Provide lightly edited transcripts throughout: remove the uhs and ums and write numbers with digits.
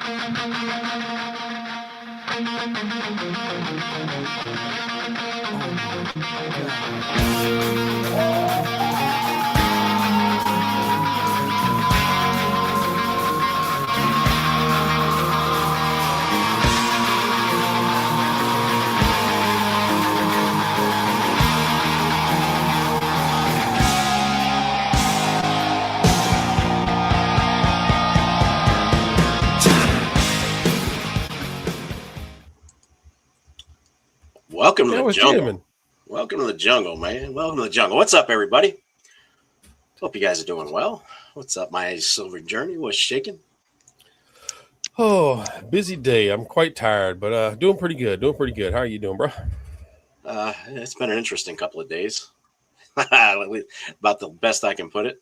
Oh my God. Welcome to Yeah, I the was jungle. jamming. Welcome to the jungle, man. Welcome to the jungle. What's up, everybody? Hope you guys are doing well. What's up, my silver journey? What's shaking? Oh, busy day. I'm quite tired, but doing pretty good. Doing pretty good. How are you doing, bro? It's been an interesting couple of days. About the best I can put it.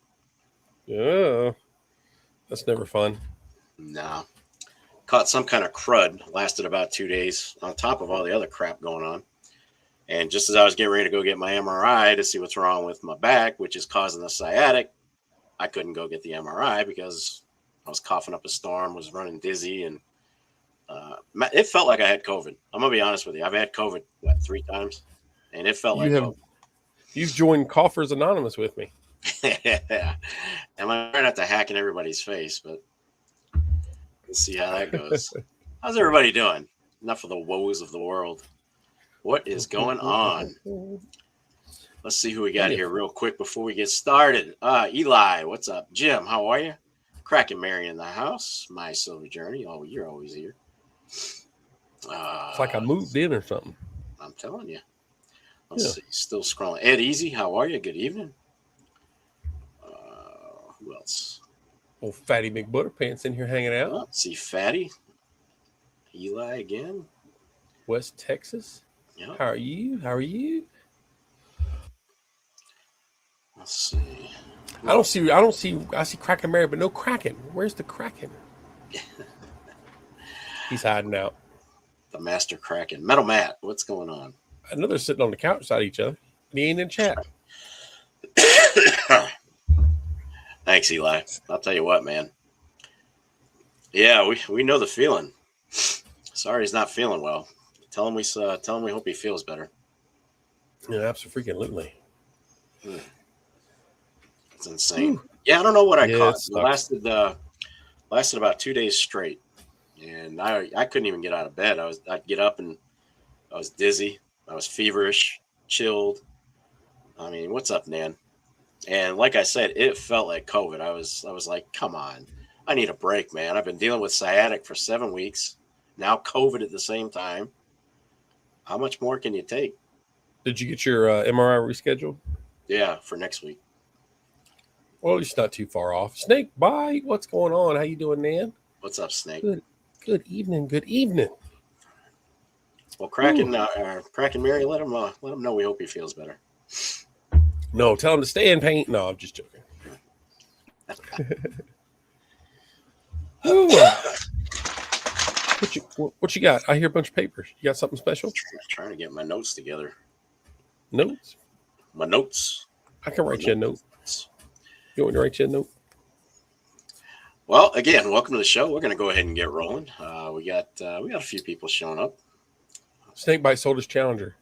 Yeah, that's never fun. No. Caught some kind of crud. Lasted about 2 days on top of all the other crap going on. And just as I was getting ready to go get my MRI to see what's wrong with my back, which is causing the sciatic, I couldn't go get the MRI because I was coughing up a storm, was running dizzy, and it felt like I had COVID. I'm gonna be honest with you. I've had COVID 3 times, and it felt like COVID. You've joined Coughers Anonymous with me. Yeah. And I'm trying not to hack in everybody's face, but we'll see how that goes. How's everybody doing? Enough of the woes of the world. What is going on? Let's see who we got here real quick before we get started. Eli, what's up? Jim, how are you? Cracking Mary in the house. My silver journey. Oh, you're always here. It's like I moved in or something. I'm telling you. Let's see. Still scrolling. Ed Easy, how are you? Good evening. Who else? Old Fatty McButterpants in here hanging out. Let's see. Fatty. Eli again. West Texas. Yep. How are you? How are you? Let's see. I see Kraken Mary, but no Kraken. Where's the Kraken? He's hiding out. The Master Kraken. Metal Matt, what's going on? Another sitting on the couch beside each other. He ain't in chat. Thanks, Eli. I'll tell you what, man. Yeah, we know the feeling. Sorry he's not feeling well. Tell him we hope he feels better. Yeah, absolutely. It's insane. Ooh. Yeah, I don't know what I caught. It lasted about 2 days straight. And I couldn't even get out of bed. I'd get up and I was dizzy. I was feverish, chilled. I mean, what's up, Nan? And like I said, it felt like COVID. I was like, come on. I need a break, man. I've been dealing with sciatic for 7 weeks. Now COVID at the same time. How much more can you take? Did you get your MRI rescheduled? Yeah, for next week. Well, it's not too far off. Snake Bite, what's going on? How you doing, Nan? What's up, Snake? Good evening. Good evening. Well, Kraken Mary, let him know we hope he feels better. No, tell him to stay in pain. No, I'm just joking. What you got? I hear a bunch of papers. You got something special? I'm trying to get my notes together. Notes? My notes. I can write you a note. You want me to write you a note? Well, again, welcome to the show. We're going to go ahead and get rolling. We got a few people showing up. Snakebite sold his Challenger.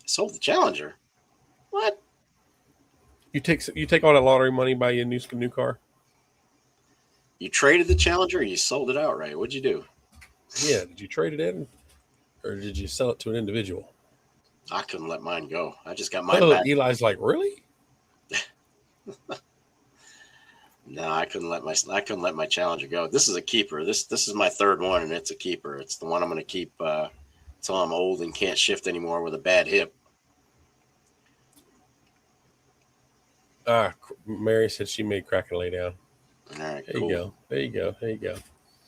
Sold the Challenger? What? You take all that lottery money, buy you a new car? You traded the Challenger or you sold it outright? What'd you do? Yeah, did you trade it in? Or did you sell it to an individual? I couldn't let mine go. I just got mine back. Eli's like, really? No, I couldn't let my Challenger go. This is a keeper. This is my third one, and it's a keeper. It's the one I'm going to keep until I'm old and can't shift anymore with a bad hip. Mary said she made Kraken lay down. All right, There you go.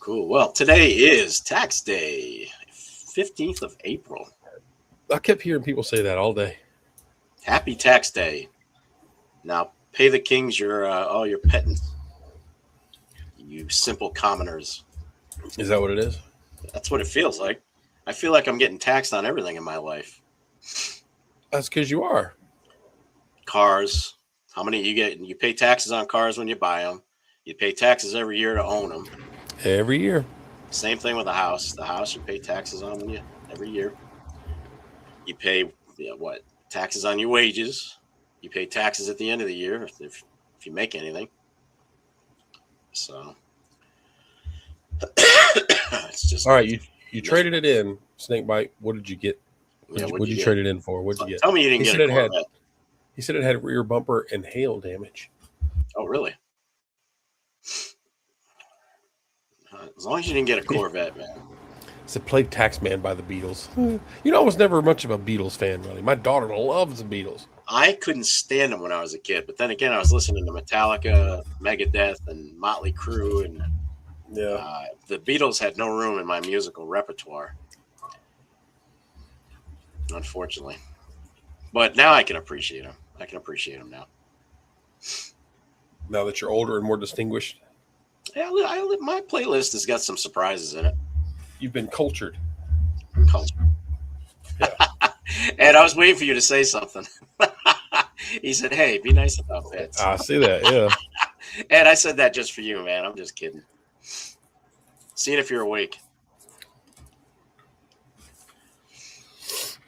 Cool. Well, today is tax day, 15th of April. I kept hearing people say that all day. Happy tax day. Now, pay the kings all your pittance. You simple commoners. Is that what it is? That's what it feels like. I feel like I'm getting taxed on everything in my life. That's because you are. Cars. How many you get? You pay taxes on cars when you buy them. You pay taxes every year to own them. Every year. Same thing with the house. The house you pay taxes on every year. You pay taxes on your wages. You pay taxes at the end of the year if you make anything. So it's just all right. You traded it in, Snakebite. What did you get? What did you trade it in for? What did you get? Tell me you didn't get a Corvette. He said it had rear bumper and hail damage. Oh, really? As long as you didn't get a Corvette, man. It's a played Taxman by the Beatles. I was never much of a Beatles fan, really. My daughter loves the Beatles. I couldn't stand them when I was a kid, but then again, I was listening to Metallica, Megadeth, and Motley Crue, and the Beatles had no room in my musical repertoire, unfortunately. But now I can appreciate them. I can appreciate them now. Now that you're older and more distinguished? Yeah, my playlist has got some surprises in it. You've been cultured. Yeah. And I was waiting for you to say something. He said, hey, be nice about that. I see that, yeah. And I said that just for you, man. I'm just kidding. Seeing if you're awake.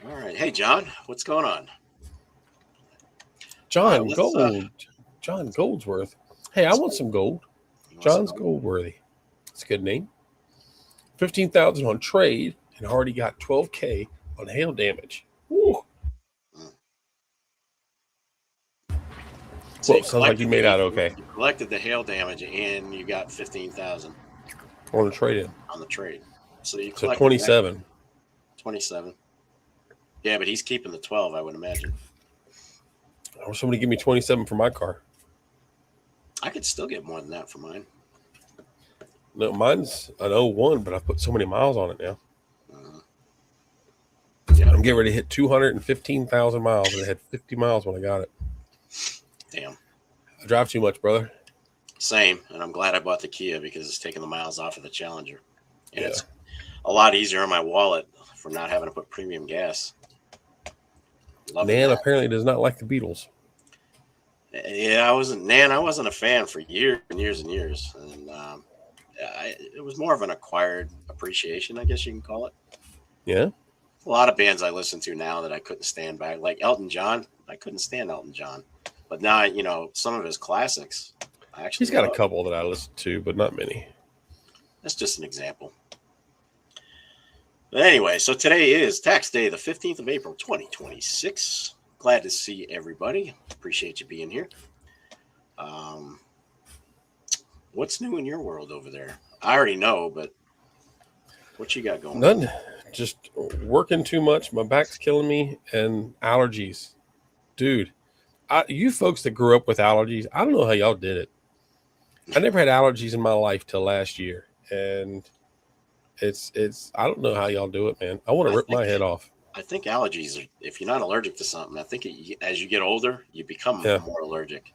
All right. Hey, John, what's going on? John Goldsworth. Hey, I want some gold. John's Goldworthy. It's a good name. 15,000 on trade and already got 12K on hail damage. Woo. So sounds like you made out okay. You collected the hail damage and you got 15,000 on the trade-in. On the trade. So you collected 27. 27. Yeah, but he's keeping the 12, I would imagine. Or somebody give me 27 for my car. I could still get more than that for mine. No, mine's an 01, but I've put so many miles on it now. Yeah. I'm getting ready to hit 215,000 miles, and I had 50 miles when I got it. Damn. I drive too much, brother. Same, and I'm glad I bought the Kia because it's taking the miles off of the Challenger. And it's a lot easier on my wallet for not having to put premium gas. Nan apparently does not like the Beatles. Yeah, I wasn't a fan for years and years and years. And it was more of an acquired appreciation, I guess you can call it. Yeah. A lot of bands I listen to now that I couldn't stand back, like Elton John. I couldn't stand Elton John. But now, some of his classics, I actually He's got a couple that I listen to, but not many. That's just an example. But anyway, so today is tax day, the 15th of April, 2026. Glad to see everybody. Appreciate you being here. What's new in your world over there? I already know, but what you got going? None. Just working too much. My back's killing me, and allergies. Dude, you folks that grew up with allergies, I don't know how y'all did it. I never had allergies in my life till last year, and it's I don't know how y'all do it, man. I want to rip my head off. I think allergies are, if you're not allergic to something, I think as you get older, you become more allergic.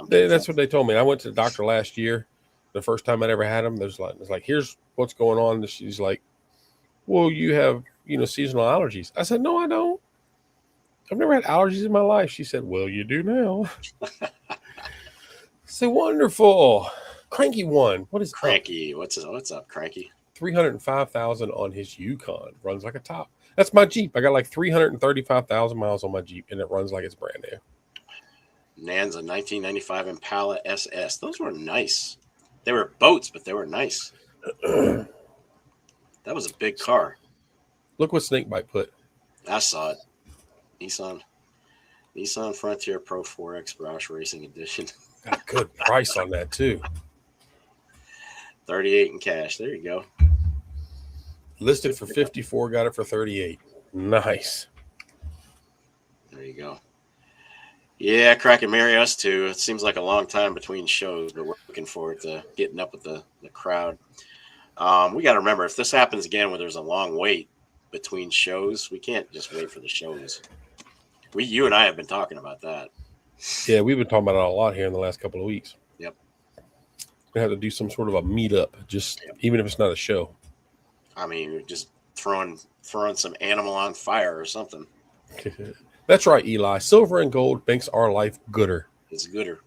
That's what they told me. I went to the doctor last year. The first time I'd ever had them, it's like, here's what's going on. And she's like, well, you have, seasonal allergies. I said, no, I don't. I've never had allergies in my life. She said, well, you do now. So wonderful. Cranky one. What is Cranky? What's up, Cranky? 305,000 on his Yukon. Runs like a top. That's my Jeep. I got like 335,000 miles on my Jeep, and it runs like it's brand new. Nan's a 1995 Impala SS. Those were nice. They were boats, but they were nice. That was a big car. Look what Snakebite put. I saw it. Nissan Frontier Pro 4X Roush Racing Edition. Got a good price on that too. 38 in cash. There you go. Listed for 54, got it for 38. Nice. There you go. Yeah, Crack and marry us too. It seems like a long time between shows, but we're looking forward to getting up with the crowd. We got to remember, if this happens again where there's a long wait between shows, we can't just wait for the shows. You and I have been talking about that. Yeah, we've been talking about it a lot here in the last couple of weeks. Yep. We have to do some sort of a meetup, even if it's not a show. I mean, just throwing some animal on fire or something. That's right, Eli. Silver and gold makes our life gooder. It's gooder.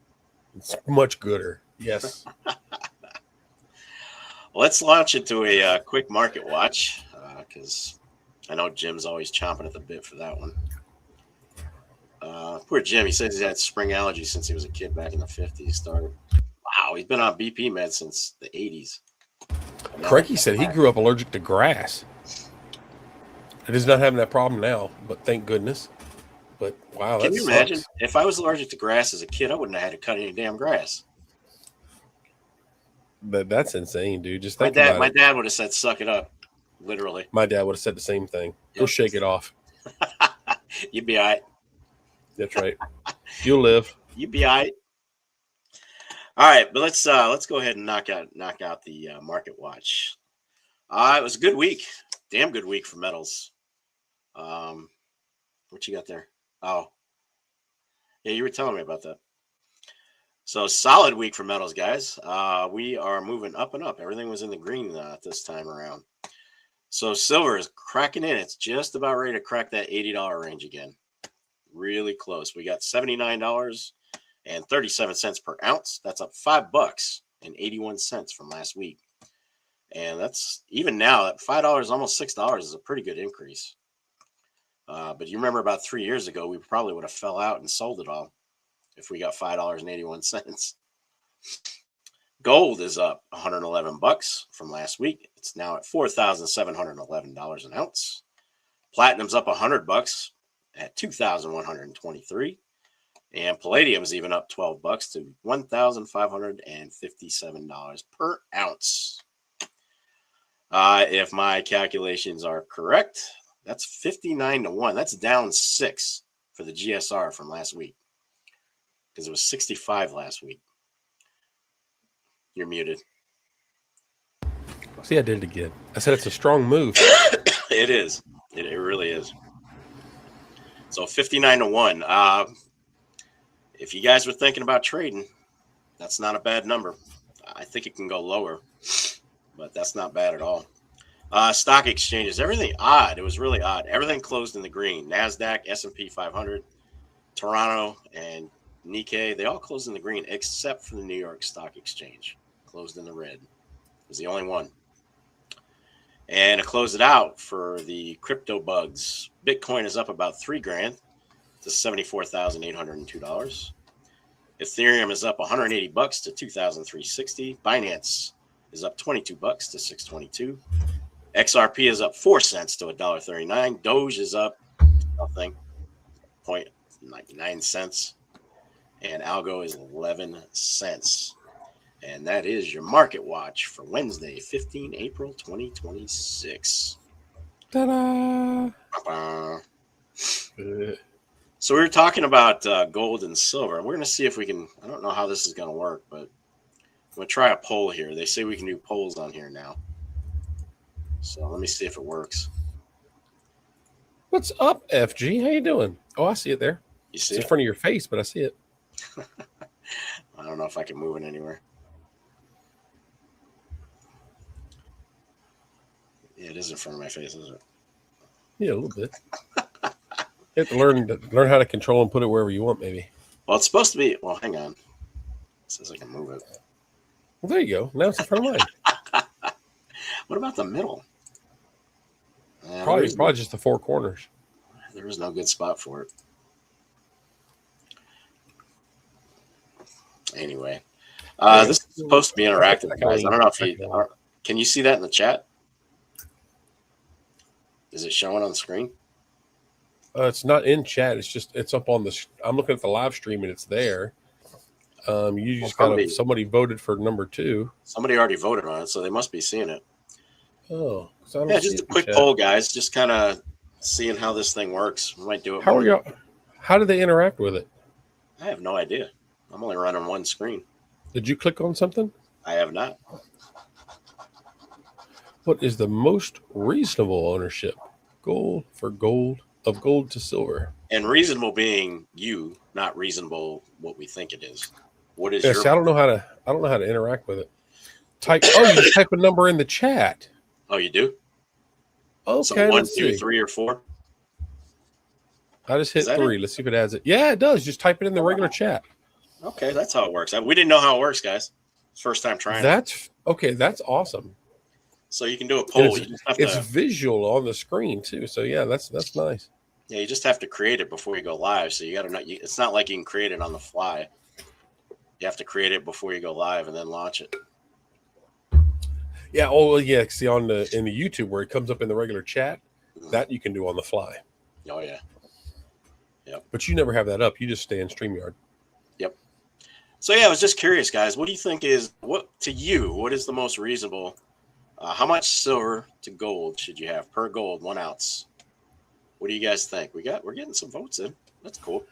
It's much gooder. Yes. Let's launch into a quick market watch because I know Jim's always chomping at the bit for that one. Poor Jim. He says he's had spring allergies since he was a kid back in the 50s. Started. Wow, he's been on BP meds since the 80s. Cranky said he grew up allergic to grass. It is not having that problem now, but thank goodness. But wow, can you imagine if I was allergic to grass as a kid? I wouldn't have had to cut any damn grass. But that's insane, dude. Just think my dad would have said, "Suck it up," literally. My dad would have said the same thing. Go shake it off. You'd be all right. That's right. You'll live. You'd be all right. All right, but let's go ahead and knock out the market watch. It was a good week, damn good week for metals. What you got there? Oh, yeah, you were telling me about that. So solid week for metals, guys. We are moving up and up. Everything was in the green this time around. So silver is cracking in. It's just about ready to crack that $80 range again. Really close. We got $79.37 per ounce. That's up $5.81 from last week. And that's even now at $5, almost $6 is a pretty good increase. But you remember about 3 years ago, we probably would have fell out and sold it all if we got $5.81. Gold is up $111 from last week. It's now at $4,711 an ounce. Platinum's up $100 at $2,123. And palladium is even up $12 to $1,557 per ounce. If my calculations are correct, that's 59-1. That's down 6 for the GSR from last week because it was 65 last week. You're muted. See, I did it again. I said it's a strong move. It is. It really is. So 59-1. If you guys were thinking about trading, that's not a bad number. I think it can go lower, but that's not bad at all. Stock exchanges, everything odd. It was really odd. Everything closed in the green. NASDAQ, S&P 500, Toronto, and Nikkei, they all closed in the green except for the New York Stock Exchange. Closed in the red. It was the only one. And to close it out for the crypto bugs, Bitcoin is up about $3,000 to $74,802. Ethereum is up $180 to $2,360. Binance is up $22 to $622. XRP is up 4 cents to $1.39. Doge is up nothing, 0.9 cents. And Algo is 11 cents. And that is your market watch for Wednesday, 15 April 2026. Ta-da! So we were talking about gold and silver. We're going to see if we can, I don't know how this is going to work, but I'm going to try a poll here. They say we can do polls on here now. So let me see if it works. What's up, FG? How you doing? Oh, I see it there. You see it's in front of your face, but I see it. I don't know if I can move it anywhere. Yeah, it is in front of my face, isn't it? Yeah, a little bit. You have to learn how to control and put it wherever you want, maybe. Well, it's supposed to be. Well, hang on. It says I can move it. Well, there you go. Now it's in front of mine. What about the middle? Probably just the four corners. There is no good spot for it. Anyway, this is supposed to be interactive, guys. I don't know if you can you see that in the chat? Is it showing on the screen? It's not in chat. It's up on the. I'm looking at the live stream and it's there. You just somebody voted for number 2. Somebody already voted on it, so they must be seeing it. Oh, yeah, just a quick poll, guys. Just kind of seeing how this thing works. We might do it. How do they interact with it? I have no idea. I'm only running one screen. Did you click on something? I have not. What is the most reasonable ownership? Gold to silver. And reasonable being you, not reasonable what we think it is. What is I don't know how to interact with it. You just type a number in the chat. Oh, you do? Okay. So 1, 2, 3, or 4? I just hit 3. Let's see if it adds it. Yeah, it does. Just type it in the regular chat. Okay, that's how it works. We didn't know how it works, guys. It's first time trying. That's awesome. So you can do a poll. It's visual on the screen too. So yeah, that's nice. Yeah, you just have to create it before you go live. So you got to know. It's not like you can create it on the fly. You have to create it before you go live and then launch it. Yeah. Oh, yeah. See, in the YouTube where it comes up in the regular chat, that you can do on the fly. Oh yeah. Yep. But you never have that up. You just stay in StreamYard. Yep. So yeah, I was just curious, guys. What do you think is what is the most reasonable? How much silver to gold should you have per gold 1 ounce? What do you guys think? We're getting some votes in. That's cool.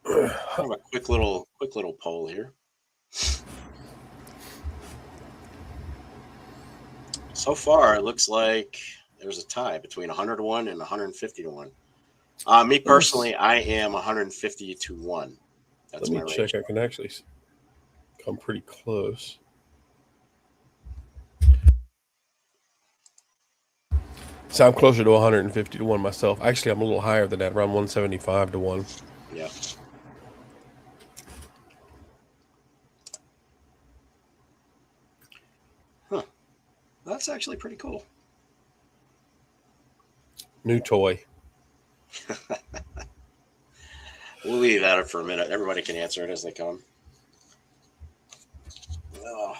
Have a quick little poll here. So far, it looks like there's a tie between 100 to 1 and 150 to 1. Me personally, I am 150 to 1. That's Let me check. I can actually come pretty close. So I'm closer to 150 to 1 myself. Actually, I'm a little higher than that, around 175 to 1. Yeah. Huh. That's actually pretty cool. New toy. We'll leave that for a minute. Everybody can answer it as they come. Oh.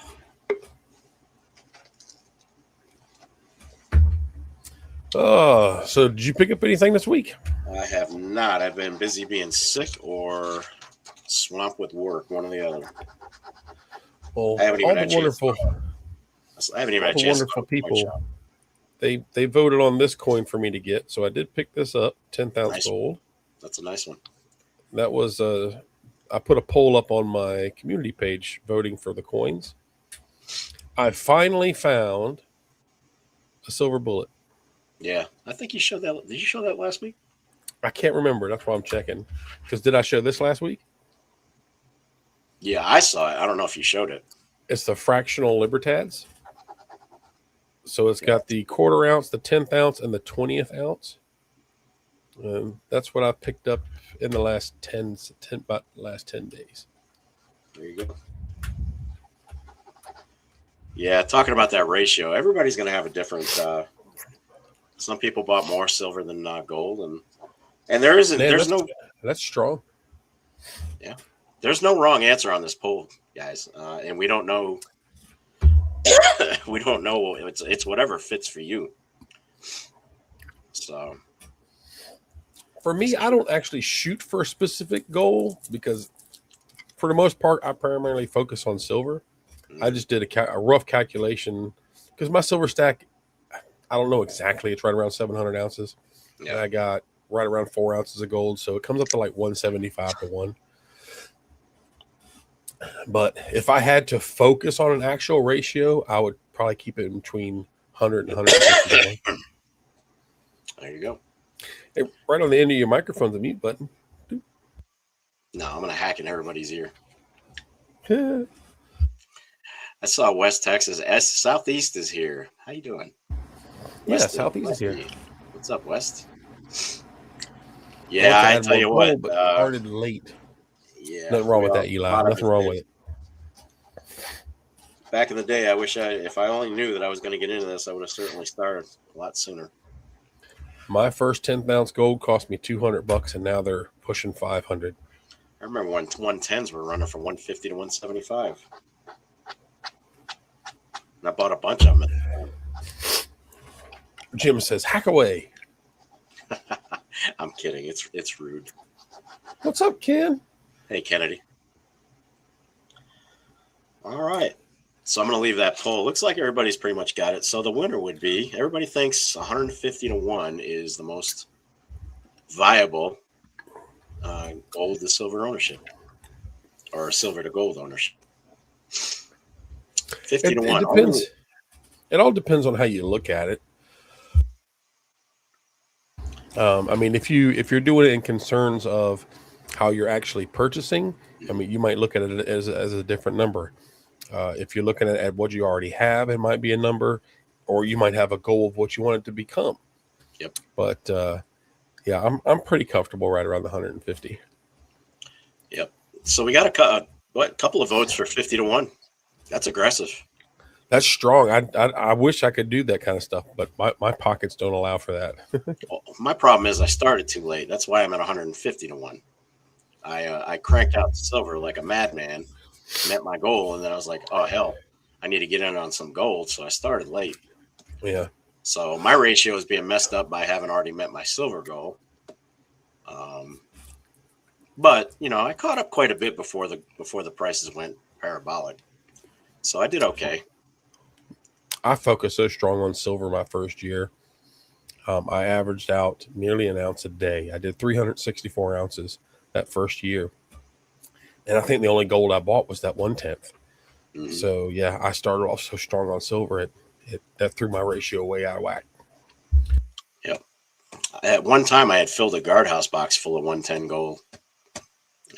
Oh, so did you pick up anything this week? I have not. I've been busy being sick or swamped with work, one or the other. Well, I haven't even had wonderful people. They voted on this coin for me to get, so I did pick this up, 10th ounce gold. That's a nice one. That was I put a poll up on my community page voting for the coins. I finally found a silver bullet. Yeah, I think you showed that. Did you show that last week? I can't remember. That's why I'm checking. Because did I show this last week? Yeah, I saw it. I don't know if you showed it. It's the fractional Libertads. So it's got the 1/4 ounce, the 10th ounce, and the 20th ounce. That's what I picked up in the last 10 days. There you go. Yeah, talking about that ratio, everybody's going to have a different. Some people bought more silver than gold, and there isn't. Man, that's strong. Yeah, there's no wrong answer on this poll, guys, and we don't know. We don't know. It's whatever fits for you. So, for me, I don't actually shoot for a specific goal because, for the most part, I primarily focus on silver. I just did a rough calculation because my silver stack, I don't know exactly. It's right around 700 ounces. Yeah. And I got right around 4 ounces of gold. So it comes up to like 175 to 1. But if I had to focus on an actual ratio, I would probably keep it in between 100 and 150 to 1. There you go. Hey, right on the end of your microphone, the mute button. No, I'm going to hack in everybody's ear. I saw West Texas. Southeast is here. How you doing? Yeah, Southeast is here. What's up, West? Yeah, I tell you what. But started late. Yeah, nothing wrong with that, Eli. Nothing wrong with it. Back in the day, I wish if I only knew that I was going to get into this, I would have certainly started a lot sooner. My first 10th ounce gold cost me $200, and now they're pushing 500. I remember when 110s were running from 150 to 175. And I bought a bunch of them. Jim says, hack away. I'm kidding. It's rude. What's up, Ken? Hey, Kennedy. All right. So I'm going to leave that poll. Looks like everybody's pretty much got it. So the winner would be, everybody thinks 150 to 1 is the most viable gold to silver ownership or silver to gold ownership. 50 to 1. It depends. It all depends on how you look at it. I mean, if you're doing it in concerns of how you're actually purchasing, I mean, you might look at it as a different number. If you're looking at what you already have, it might be a number, or you might have a goal of what you want it to become. Yep. But yeah, I'm pretty comfortable right around the 150. Yep. So we got a couple of votes for 50 to 1. That's aggressive. That's strong. I wish I could do that kind of stuff, but my pockets don't allow for that. Well, my problem is I started too late. That's why I'm at 150 to 1. I cranked out silver like a madman, met my goal, and then I was like, oh hell, I need to get in on some gold. So I started late. Yeah. So my ratio is being messed up by having already met my silver goal. But you know, I caught up quite a bit before the prices went parabolic. So I did okay. I focused so strong on silver my first year. I averaged out nearly an ounce a day. I did 364 ounces that first year. And I think the only gold I bought was that 1/10. Mm-hmm. So yeah, I started off so strong on silver. That threw my ratio way out of whack. Yep. At one time I had filled a guardhouse box full of 110 gold.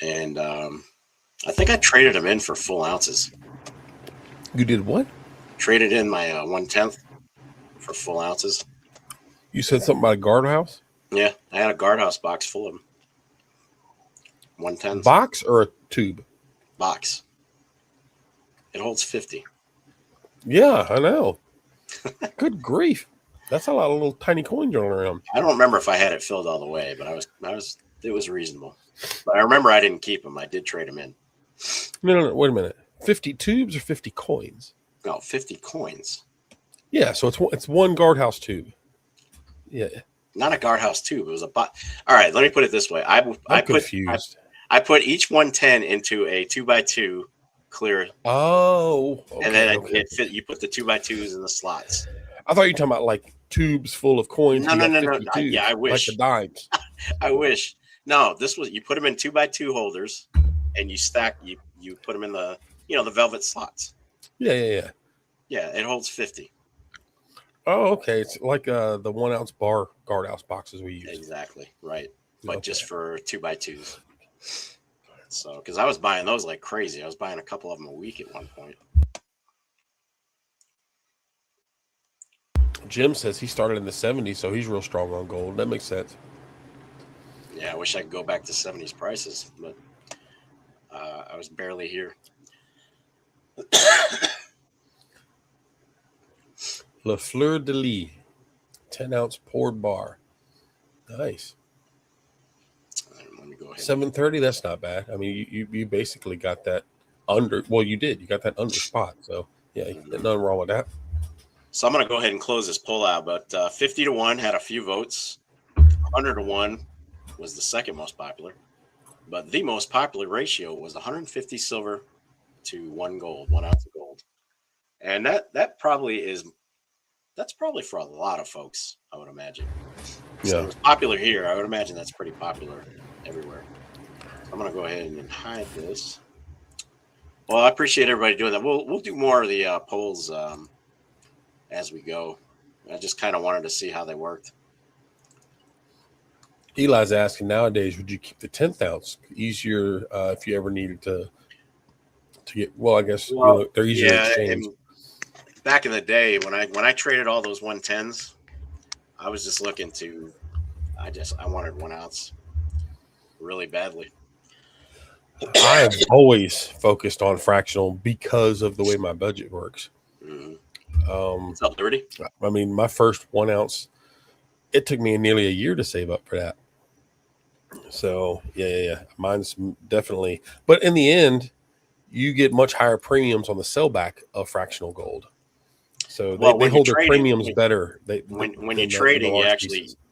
And I think I traded them in for full ounces. You did what? Traded in my 1/10 for full ounces. You said something about a guardhouse? Yeah, I had a guardhouse box full of them. 110s. Box or a tube? Box. It holds 50. Yeah, I know. Good grief. That's a lot of little tiny coins rolling around. I don't remember if I had it filled all the way, but it was reasonable. But I remember I didn't keep them. I did trade them in. No, wait a minute. 50 tubes or 50 coins? No, 50 coins. Yeah, so it's one guardhouse tube. Yeah. Not a guardhouse tube. It was a box. All right, let me put it this way. I'm confused. I put each 110 into a 2x2 clear. Oh. Okay, and then it fit. You put the 2x2s in the slots. I thought you were talking about like tubes full of coins. No. Yeah, I wish. Like the dimes. I wish. No, you put them in 2x2 holders, and you stack. You put them in the the velvet slots. Yeah. Yeah, it holds 50. Oh, okay. It's like the 1 ounce bar guardhouse boxes we use. Exactly right, but just for 2x2s. So, because I was buying those like crazy, I was buying a couple of them a week at one point. Jim says he started in the 70s, so he's real strong on gold. That makes sense. Yeah, I wish I could go back to 70s prices, but I was barely here. Le Fleur de Lis, 10 ounce poured bar. Nice. Let me go ahead. 730, that's not bad. I mean, you basically got that under. Well, you did. You got that under spot. So, yeah, nothing wrong with that. So I'm going to go ahead and close this poll out. But 50 to 1 had a few votes. 100 to 1 was the second most popular. But the most popular ratio was 150 silver to 1 gold, 1 ounce of gold. And that's probably for a lot of folks, I would imagine. So Yeah. it's popular here. I would imagine that's pretty popular everywhere. I'm going to go ahead and hide this. Well, I appreciate everybody doing that. We'll do more of the polls as we go. I just kind of wanted to see how they worked. Eli's asking nowadays, would you keep the 10th ounce easier if you ever needed to get? Well, I guess they're easier to exchange. Back in the day when I traded all those 110s, I was just looking to. I wanted 1 ounce really badly. I have always focused on fractional because of the way my budget works. Mm-hmm. What's up, Liberty? I mean, my first 1 ounce, it took me nearly a year to save up for that. So yeah. Mine's definitely, but in the end, you get much higher premiums on the sellback of fractional gold. So they hold their premiums better. When you're trading,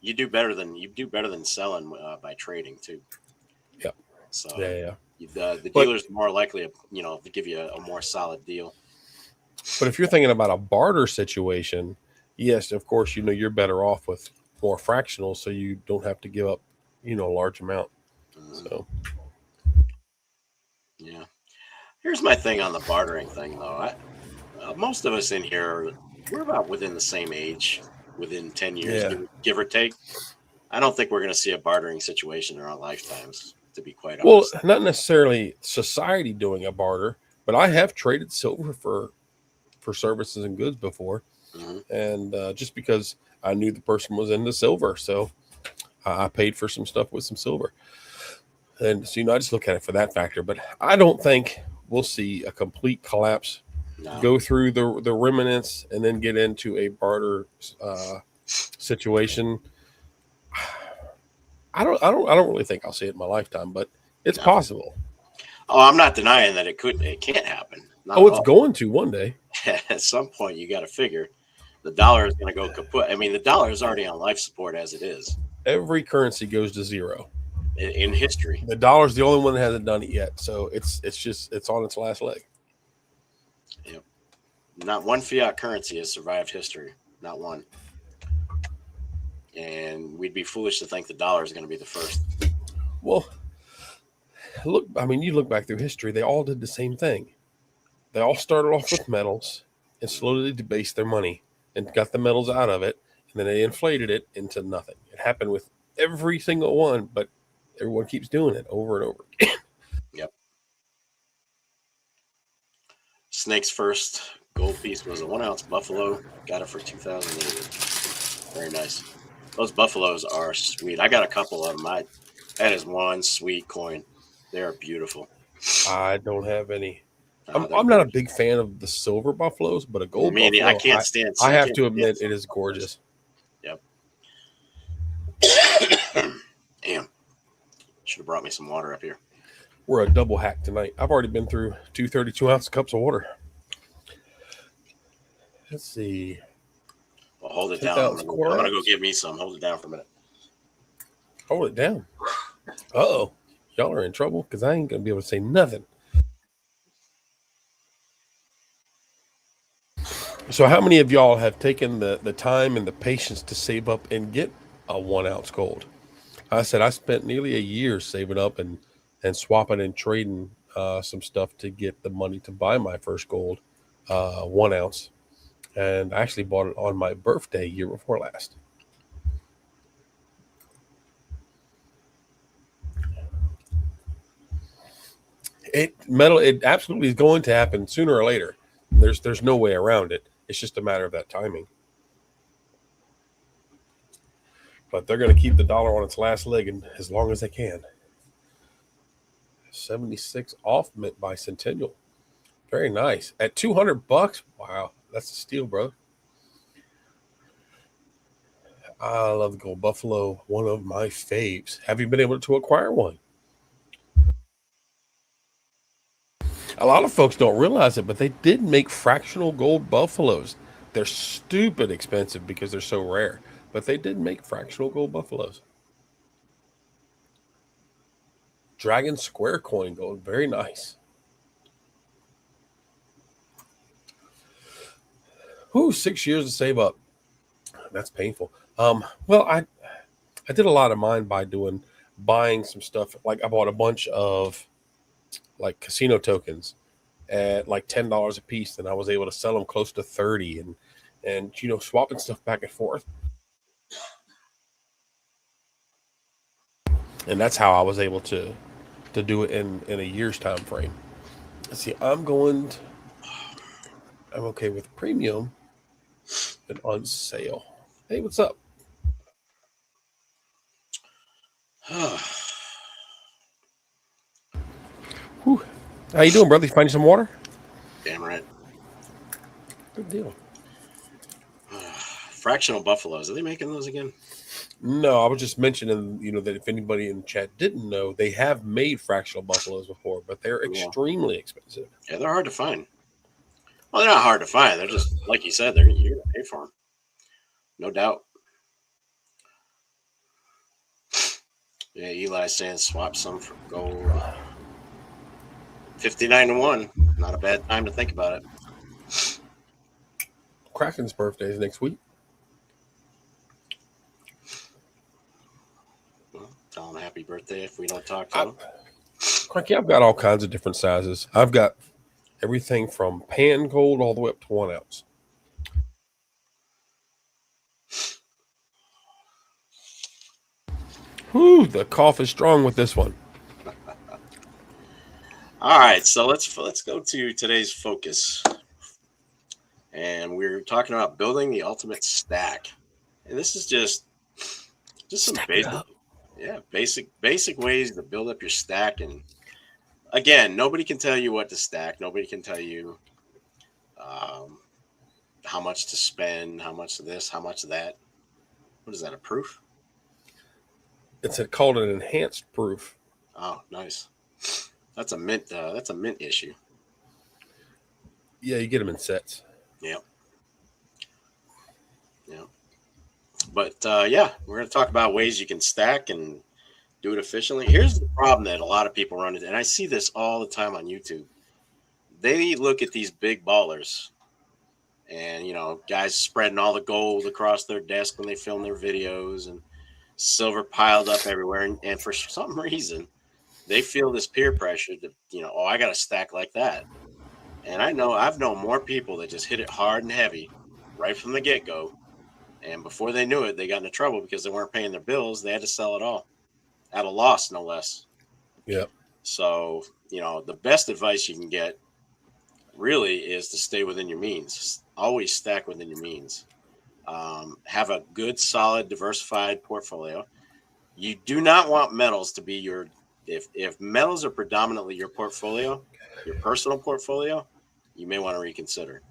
you do better than selling by trading too. Yeah. So yeah. The dealer's more likely to give you a more solid deal. But if you're thinking about a barter situation, yes, of course, you're better off with more fractional, so you don't have to give up, a large amount. So, yeah. Here's my thing on the bartering thing, though. Most of us in here, we're about within the same age, within 10 years, give or take. I don't think we're going to see a bartering situation in our lifetimes, to be quite honest. Well, not necessarily society doing a barter, but I have traded silver for services and goods before. Mm-hmm. And just because I knew the person was into silver, so I paid for some stuff with some silver. And so, I just look at it for that factor. But I don't think we'll see a complete collapse go through the remnants, and then get into a barter situation. I don't really think I'll see it in my lifetime, but it's possible. Oh, I'm not denying that it can't happen. It's going to one day. At some point, you got to figure the dollar is going to go kaput. I mean, the dollar is already on life support as it is. Every currency goes to zero in history. The dollar's the only one that hasn't done it yet, so it's on its last leg. Yep. Not one fiat currency has survived history. Not one. And we'd be foolish to think the dollar is going to be the first. Well, look, I mean, you look back through history, they all did the same thing. They all started off with metals and slowly debased their money and got the metals out of it, and then they inflated it into nothing. It happened with every single one, but everyone keeps doing it over and over again. Yep. Snake's first gold piece was a 1 ounce buffalo. Got it for $2,080. Very nice. Those buffaloes are sweet. I got a couple of them. That is one sweet coin. They are beautiful. I don't have any. I'm not a big fan of the silver buffaloes, but a gold buffalo, I can't stand. I have to admit, it is gorgeous. Yep. Damn. Should have brought me some water up here. We're a double hack tonight. I've already been through 2 32-ounce cups of water. Let's see. Well, hold it down. I'm going to go give me some. Hold it down for a minute. Hold it down. Uh-oh. Y'all are in trouble because I ain't going to be able to say nothing. So how many of y'all have taken the time and the patience to save up and get a 1 ounce gold? I said I spent nearly a year saving up and swapping and trading some stuff to get the money to buy my first gold 1 ounce. And I actually bought it on my birthday year before last. It absolutely is going to happen sooner or later. There's no way around it. It's just a matter of that timing. But they're going to keep the dollar on its last leg and as long as they can. 76 off mint by Centennial. Very nice. At $200. Wow. That's a steal, bro. I love the gold buffalo. One of my faves. Have you been able to acquire one? A lot of folks don't realize it, but they did make fractional gold buffaloes. They're stupid expensive because they're so rare, but they did make fractional gold buffaloes. Dragon Square coin gold. Very nice. Ooh, 6 years to save up. That's painful. Well, I did a lot of mine by buying some stuff. Like I bought a bunch of like casino tokens at like $10 a piece, and I was able to sell them close to 30 and swapping stuff back and forth. And that's how I was able to do it in a year's time frame. Let's see, I'm okay with premium and on sale. Hey, what's up? Whew. How you doing, brother? You find some water? Damn right. Good deal. Fractional buffaloes. Are they making those again? No, I was just mentioning, that if anybody in the chat didn't know, they have made fractional buffaloes before, but they're extremely expensive. Yeah, they're hard to find. Well, they're not hard to find. They're just, like you said, you're going to pay for them. No doubt. Yeah, Eli's saying swap some for gold. 59-1. Not a bad time to think about it. Kraken's birthday is next week. Well, tell him happy birthday if we don't talk to him. Cranky, I've got all kinds of different sizes. I've got everything from pan gold all the way up to 1 ounce. Whew, the cough is strong with this one. All right, so let's go to today's focus. And we're talking about building the ultimate stack. And this is just some basic ways to build up your stack. And again, nobody can tell you what to stack. Nobody can tell you how much to spend, how much of this, how much of that. What is that, a proof? It's called an enhanced proof. Oh, nice. That's a mint issue. Yeah, you get them in sets. Yep. Yeah. But yeah, we're going to talk about ways you can stack and do it efficiently. Here's the problem that a lot of people run into, and I see this all the time on YouTube. They look at these big ballers and, you know, guys spreading all the gold across their desk when they film their videos and silver piled up everywhere. And for some reason, they feel this peer pressure that, you know, oh, I got to stack like that. And I've known more people that just hit it hard and heavy right from the get-go. And before they knew it, they got into trouble because they weren't paying their bills. They had to sell it all at a loss, no less. Yeah. So, you know, the best advice you can get really is to stay within your means. Always stack within your means. Have a good, solid, diversified portfolio. You do not want metals to be your, if metals are predominantly your portfolio, your personal portfolio, you may want to reconsider.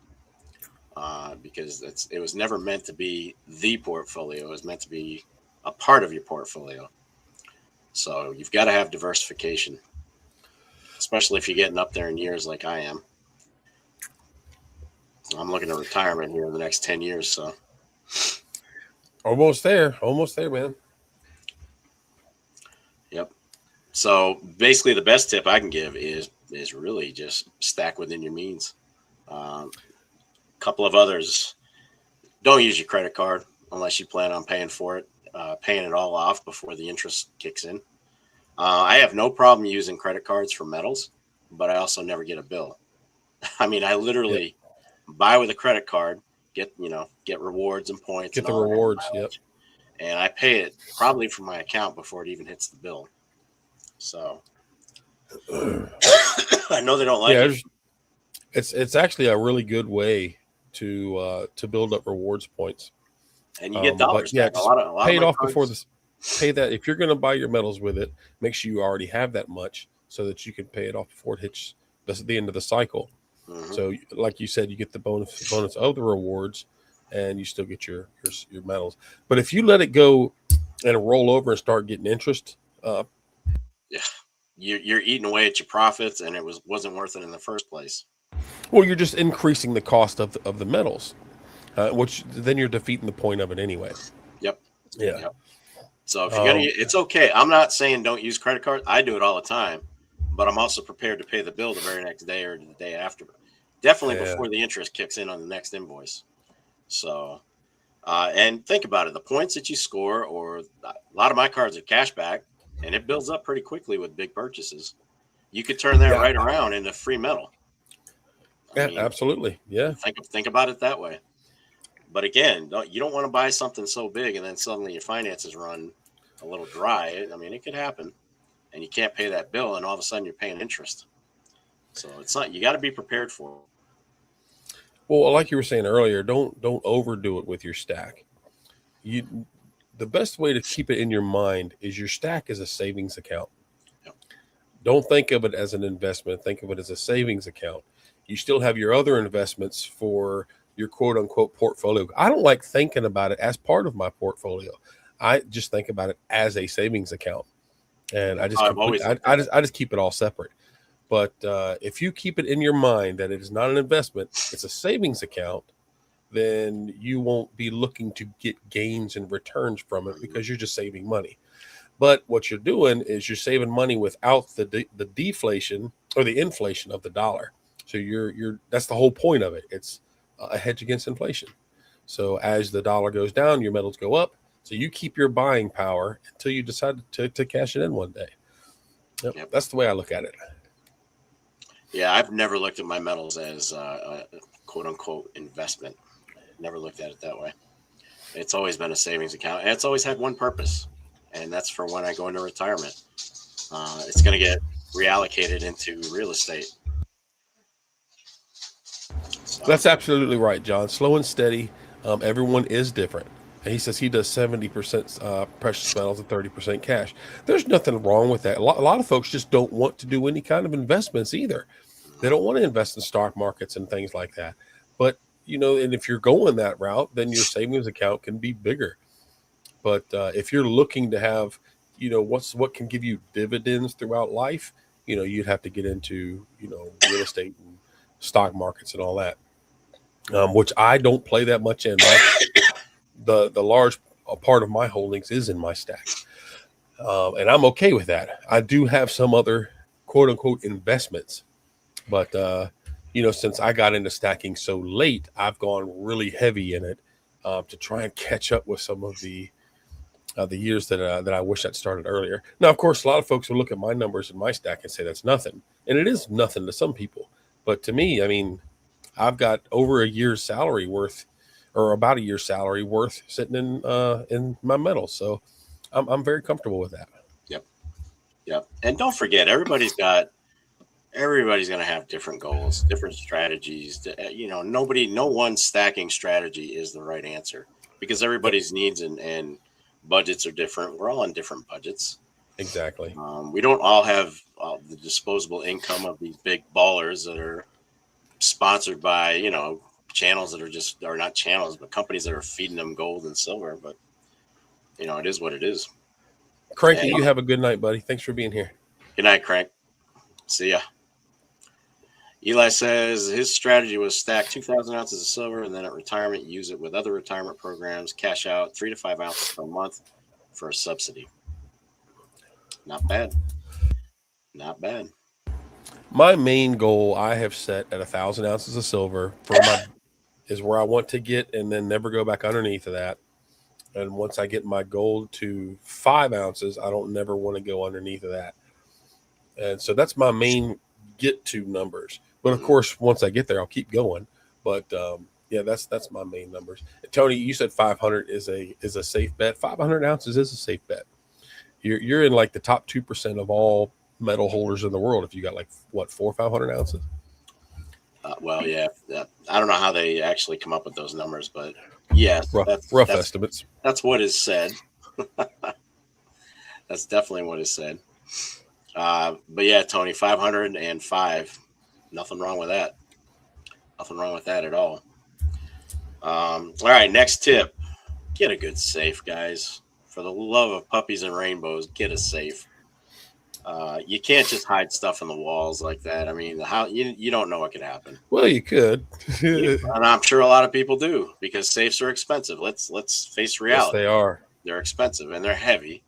Because it was never meant to be the portfolio. It was meant to be a part of your portfolio. So you've got to have diversification, especially if you're getting up there in years like I am. I'm looking at retirement here in the next 10 years. So almost there, man. Yep. So basically the best tip I can give is really just stack within your means. Couple of others, don't use your credit card unless you plan on paying for it, paying it all off before the interest kicks in. I have no problem using credit cards for metals, but I also never get a bill. I mean, I literally buy with a credit card, get rewards and points. Get the rewards, yep. And I pay it probably from my account before it even hits the bill. So I know they don't like it. It's actually a really good way to build up rewards points, and you get dollars. Yeah, a lot pay of it off cards. before this. Pay that if you're going to buy your metals with it. Make sure you already have that much so that you can pay it off before it hits the end of the cycle. Mm-hmm. So, like you said, you get the bonus of the rewards, and you still get your metals. But if you let it go and roll over and start getting interest, you're eating away at your profits, and it wasn't worth it in the first place. Well, you're just increasing the cost of the metals, which then you're defeating the point of it anyway. Yep. Yeah. Yep. So if you're it's okay. I'm not saying don't use credit cards. I do it all the time, but I'm also prepared to pay the bill the very next day or the day after. Definitely before the interest kicks in on the next invoice. So, and think about it. The points that you score, or a lot of my cards are cash back, and it builds up pretty quickly with big purchases. You could turn that right around into free metal. I mean, absolutely. Yeah. Think about it that way. But again, you don't want to buy something so big and then suddenly your finances run a little dry. I mean, it could happen, and you can't pay that bill, and all of a sudden you're paying interest. So it's not. You got to be prepared for it. Well, like you were saying earlier, don't overdo it with your stack. The best way to keep it in your mind is your stack is a savings account. Yep. Don't think of it as an investment. Think of it as a savings account. You still have your other investments for your quote unquote portfolio. I don't like thinking about it as part of my portfolio. I just think about it as a savings account, and I just keep it all separate. But if you keep it in your mind that it is not an investment, it's a savings account, then you won't be looking to get gains and returns from it because you're just saving money. But what you're doing is you're saving money without the deflation or the inflation of the dollar. So that's the whole point of it. It's a hedge against inflation. So as the dollar goes down, your metals go up. So you keep your buying power until you decide to cash it in one day. Yep. That's the way I look at it. Yeah, I've never looked at my metals as a quote unquote investment. Never looked at it that way. It's always been a savings account, and it's always had one purpose, and that's for when I go into retirement. It's going to get reallocated into real estate. So. That's absolutely right, John. Slow and steady. Everyone is different. And he says he does 70% precious metals and 30% cash. There's nothing wrong with that. A lot of folks just don't want to do any kind of investments either. They don't want to invest in stock markets and things like that. But, and if you're going that route, then your savings account can be bigger. But if you're looking to have, what can give you dividends throughout life, you'd have to get into, real estate and stock markets and all that, which I don't play that much in. The large part of my holdings is in my stack. And I'm okay with that. I do have some other quote unquote investments, but, since I got into stacking so late, I've gone really heavy in it to try and catch up with some of the years that I wish I'd started earlier. Now, of course, a lot of folks will look at my numbers in my stack and say that's nothing. And it is nothing to some people. But to me, I mean, I've got over a year's salary worth, or about a year's salary worth sitting in my metals. So I'm very comfortable with that. Yep. And don't forget, everybody's going to have different goals, different strategies. No one stacking strategy is the right answer because everybody's needs and budgets are different. We're all on different budgets. Exactly. We don't all have the disposable income of these big ballers that are sponsored by, channels that are not channels, but companies that are feeding them gold and silver. But, it is what it is. Cranky, you have a good night, buddy. Thanks for being here. Good night, Crank. See ya. Eli says his strategy was stack 2,000 ounces of silver and then at retirement, use it with other retirement programs, cash out 3 to 5 ounces per month for a subsidy. Not bad. Not bad. My main goal I have set at 1,000 ounces of silver is where I want to get and then never go back underneath of that. And once I get my gold to 5 ounces, I don't never want to go underneath of that. And so that's my main get to numbers. But of course, once I get there, I'll keep going. But that's my main numbers. Tony, you said 500 is a safe bet. 500 ounces is a safe bet. You're in like the top 2% of all metal holders in the world. If you got 400 or 500 ounces. Well, yeah. I don't know how they actually come up with those numbers, but yes, rough estimates. That's what is said. That's definitely what is said. But yeah, Tony, 505. Nothing wrong with that. Nothing wrong with that at all. All right, next tip. Get a good safe, guys. For the love of puppies and rainbows, get a safe. You can't just hide stuff in the walls like that. I mean, you don't know what could happen. Well, you could. And I'm sure a lot of people do because safes are expensive. Let's face reality. Yes, they are. They're expensive and they're heavy.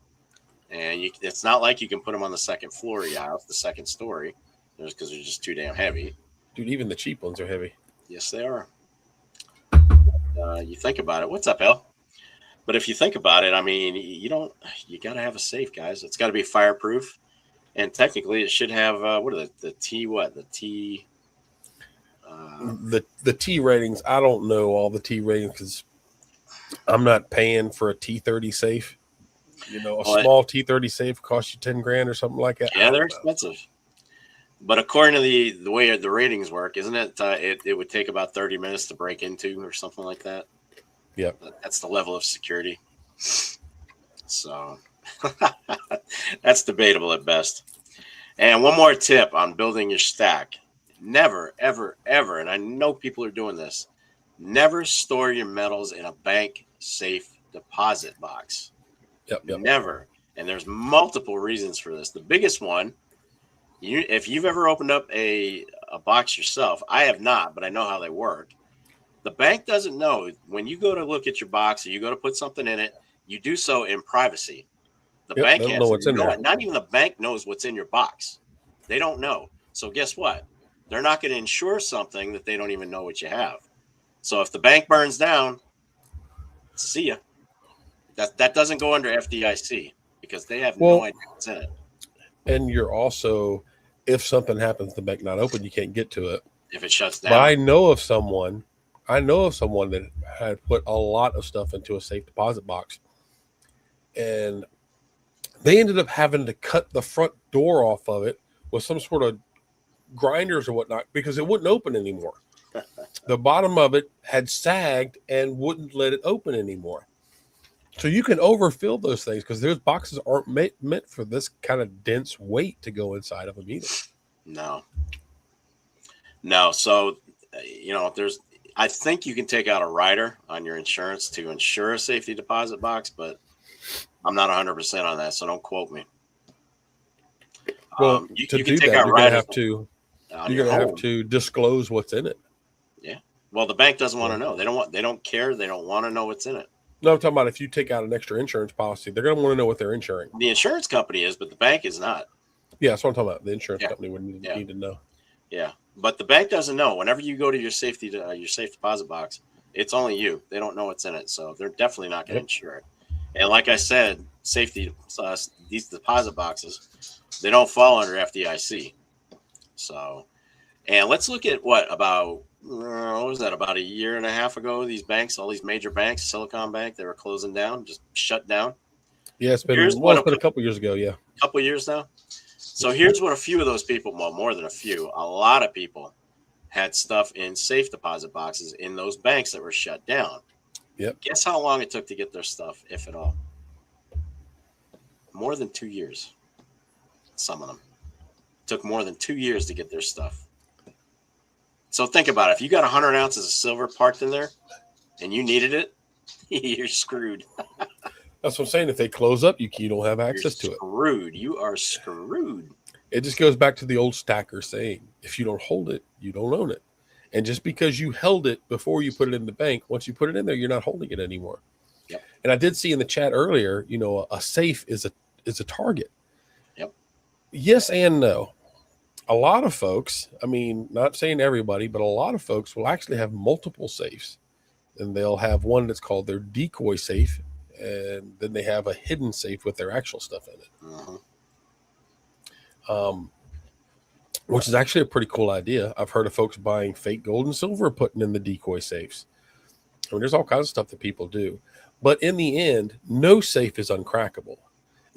And it's not like you can put them on the second floor of your house, the second story, because they're just too damn heavy. Dude, even the cheap ones are heavy. Yes, they are. You think about it. What's up, El? But if you think about it, I mean, you got to have a safe, guys. It's got to be fireproof. And technically, it should have the T ratings. I don't know all the T ratings because I'm not paying for a T30 safe. Small T30 safe costs you $10,000 or something like that. Yeah, they're expensive. But according to the way the ratings work, isn't it? It would take about 30 minutes to break into or something like that. Yeah, that's the level of security. So that's debatable at best. And one more tip on building your stack. Never, ever, ever, and I know people are doing this, never store your metals in a bank safe deposit box. Yep. Never. And there's multiple reasons for this. The biggest one, if you've ever opened up a box yourself, I have not, but I know how they work. The bank doesn't know. When you go to look at your box or you go to put something in it, you do so in privacy. The bank has know what's in there. Not even the bank knows what's in your box. They don't know. So guess what? They're not going to insure something that they don't even know what you have. So if the bank burns down, see ya. That doesn't go under FDIC because they have no idea what's in it. And you're also, if something happens, the bank not open, you can't get to it. If it shuts down. But I know of someone that had put a lot of stuff into a safe deposit box, and they ended up having to cut the front door off of it with some sort of grinders or whatnot because it wouldn't open anymore. The bottom of it had sagged and wouldn't let it open anymore. So you can overfill those things because those boxes aren't meant for this kind of dense weight to go inside of them either. No. So, I think you can take out a rider on your insurance to insure a safety deposit box, but I'm not 100% on that, so don't quote me. Well, You to can do take that, out riders on you're your gonna have home. to disclose what's in it. Yeah. Well, the bank doesn't want Yeah. to know. They don't care. They don't want to know what's in it. No, I'm talking about if you take out an extra insurance policy, they're gonna want to know what they're insuring. The insurance company is, but the bank is not. Yeah, that's what I'm talking about. The insurance Yeah. company would need to know. Yeah, but the bank doesn't know. Whenever you go to your safe deposit box, it's only you. They don't know what's in it, so they're definitely not going to insure it. And like I said, these deposit boxes, they don't fall under FDIC. So, and let's look at what was that, about a year and a half ago? These banks, all these major banks, Silicon Bank, they were closing down, just shut down. Yeah, it's been a couple years ago. Yeah, a couple years now. So here's what a few of those people, well, more than a few, a lot of people had stuff in safe deposit boxes in those banks that were shut down. Yep. Guess how long it took to get their stuff, if at all? More than 2 years. Some of them took more than 2 years to get their stuff. So think about it. If you got 100 ounces of silver parked in there and you needed it, you're screwed. That's what I'm saying. If they close up, you don't have access to it. Screwed. You are screwed. It just goes back to the old stacker saying, if you don't hold it, you don't own it. And just because you held it before you put it in the bank, once you put it in there, you're not holding it anymore. Yep. And I did see in the chat earlier, a safe is a target. Yep. Yes and no. A lot of folks, I mean, not saying everybody, but a lot of folks will actually have multiple safes. And they'll have one that's called their decoy safe. And then they have a hidden safe with their actual stuff in it. Uh-huh. Which is actually a pretty cool idea. I've heard of folks buying fake gold and silver, putting in the decoy safes. I mean, there's all kinds of stuff that people do. But in the end, no safe is uncrackable.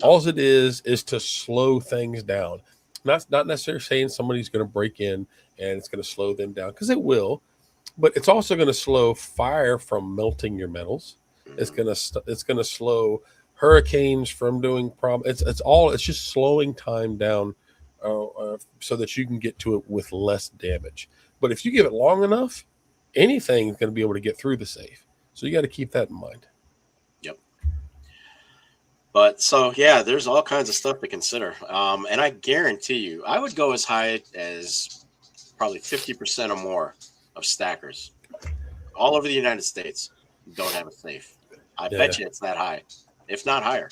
All it is to slow things down. Not necessarily saying somebody's going to break in and it's going to slow them down, because it will. But it's also going to slow fire from melting your metals. It's gonna slow hurricanes from doing problems. It's just slowing time down, so that you can get to it with less damage. But if you give it long enough, anything is going to be able to get through the safe. So you got to keep that in mind. Yep. But so yeah, there's all kinds of stuff to consider. And I guarantee you, I would go as high as probably 50% or more of stackers all over the United States don't have a safe. I bet you it's that high, if not higher.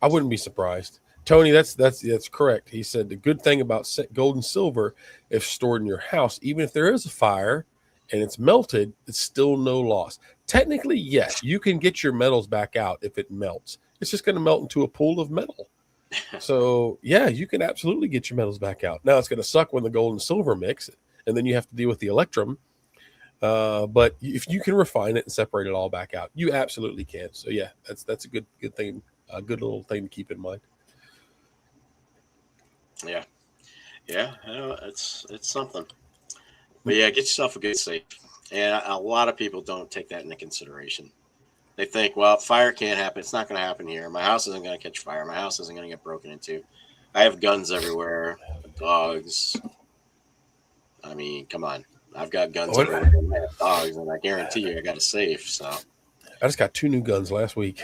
I wouldn't be surprised. Tony, that's correct. He said the good thing about gold and silver, if stored in your house, even if there is a fire and it's melted, it's still no loss. Technically, yes, you can get your metals back out if it melts. It's just going to melt into a pool of metal. So, yeah, you can absolutely get your metals back out. Now, it's going to suck when the gold and silver mix, and then you have to deal with the electrum. But if you can refine it and separate it all back out, you absolutely can. So yeah, that's a good thing, a good little thing to keep in mind. Yeah, it's something. But yeah, get yourself a good safe. And a lot of people don't take that into consideration. They think, well, fire can't happen. It's not going to happen here. My house isn't going to catch fire. My house isn't going to get broken into. I have guns everywhere, dogs. I mean, come on. I've got guns everywhere. I have dogs, and I guarantee you I got a safe. So I just got 2 new guns last week.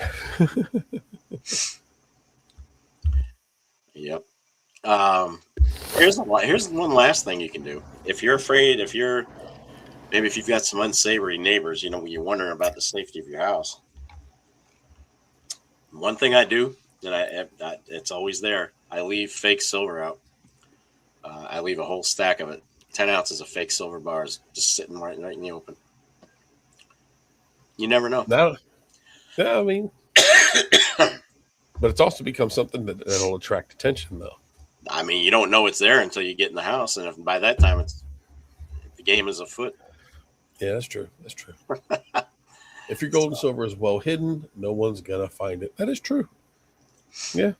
Yep. Here's one last thing you can do. If you're afraid, if you've got some unsavory neighbors, when you're wondering about the safety of your house. One thing I do, and it's always there. I leave fake silver out. I leave a whole stack of it. 10 ounces of fake silver bars just sitting right in the open. You never know. Yeah, I mean, but it's also become something that'll attract attention, though. I mean, you don't know it's there until you get in the house, and if by that time the game is afoot. Yeah, that's true. That's true. If your gold and silver is well hidden, no one's gonna find it. That is true. Yeah.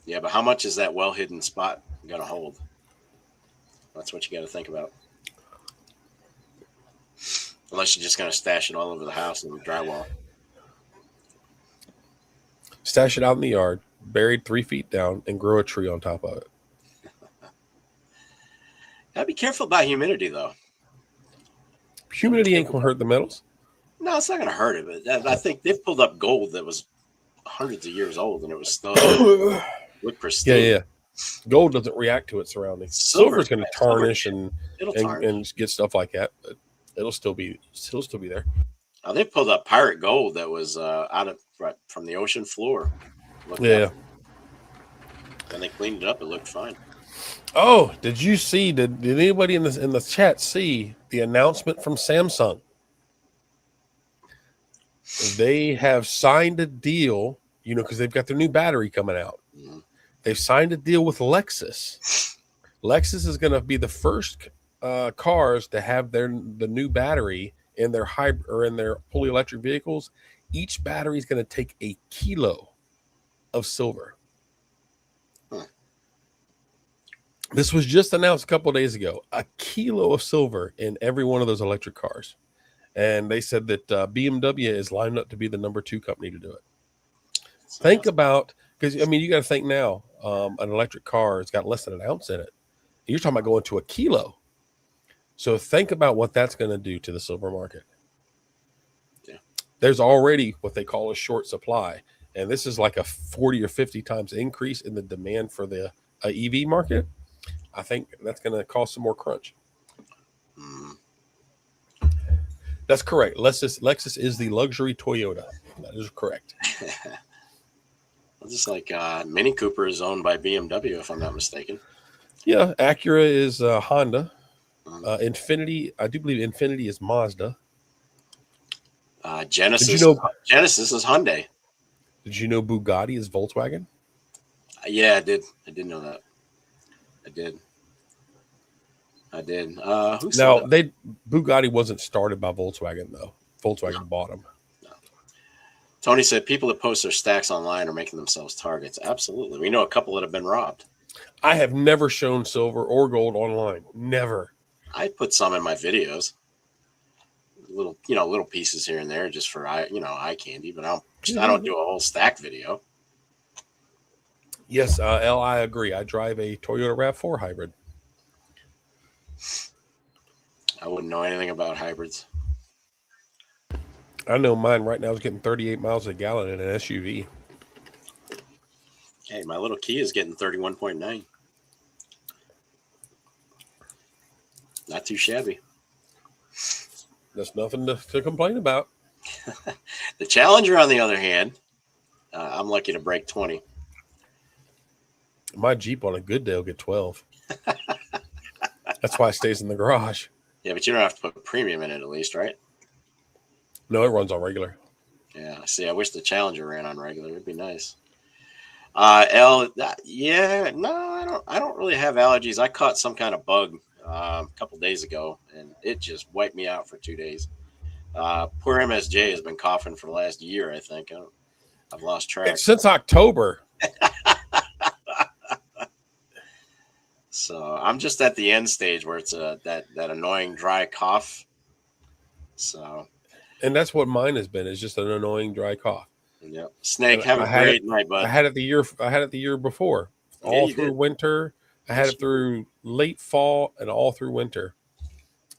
Yeah, but how much is that well hidden spot gonna hold? That's what you got to think about. Unless you're just going to stash it all over the house in the drywall. Stash it out in the yard, buried 3 feet down, and grow a tree on top of it. Gotta be careful about humidity, though. Humidity ain't gonna hurt the metals. No, it's not going to hurt it. But I think they've pulled up gold that was hundreds of years old, and it was still look pristine. Yeah. Gold doesn't react to its surroundings. Silver's going to tarnish and get stuff like that, but it'll still be there. They pulled up pirate gold that was from the ocean floor. Yeah. And they cleaned it up. It looked fine. Oh, did you see? Did anybody in the chat see the announcement from Samsung? They have signed a deal, because they've got their new battery coming out. Mm-hmm. They've signed a deal with Lexus. Lexus is going to be the first cars to have the new battery in their hybrid or in their fully electric vehicles. Each battery is going to take a kilo of silver. Huh. This was just announced a couple of days ago. A kilo of silver in every one of those electric cars. And they said that BMW is lined up to be the number 2 company to do it. Think about, because, you got to think now, an electric car has got less than an ounce in it. You're talking about going to a kilo. So think about what that's going to do to the silver market. Yeah. There's already what they call a short supply. And this is like a 40 or 50 times increase in the demand for the EV market. I think that's going to cause some more crunch. Mm. That's correct. Lexus is the luxury Toyota. That is correct. Just like Mini Cooper is owned by BMW, if I'm not mistaken. Yeah, Acura is Honda. Infinity, I do believe Infinity is Mazda. Genesis is Hyundai. Did you know Bugatti is Volkswagen? Yeah, I did. I did know that. I did. Bugatti wasn't started by Volkswagen though. Volkswagen bought them. No. Tony said people that post their stacks online are making themselves targets. Absolutely. We know a couple that have been robbed. I have never shown silver or gold online. Never. I put some in my videos. Little pieces here and there just for eye candy, but I don't do a whole stack video. Yes, I agree. I drive a Toyota RAV4 hybrid. I wouldn't know anything about hybrids. I know mine right now is getting 38 miles a gallon in an SUV. Hey, my little Kia is getting 31.9. Not too shabby. That's nothing to complain about. The Challenger, on the other hand, I'm lucky to break 20. My Jeep on a good day will get 12. That's why it stays in the garage. Yeah, but you don't have to put premium in it at least, right? No, it runs on regular. Yeah, see, I wish the Challenger ran on regular. It'd be nice. I don't really have allergies. I caught some kind of bug a couple days ago, and it just wiped me out for 2 days. Poor MSJ has been coughing for the last year, I think. I've lost track. Since October. So I'm just at the end stage where it's that annoying dry cough. So, and that's what mine has been. Is just an annoying dry cough. Yep. Snake, have a great night, bud. I had it the year before, all through winter. I had it through late fall and all through winter.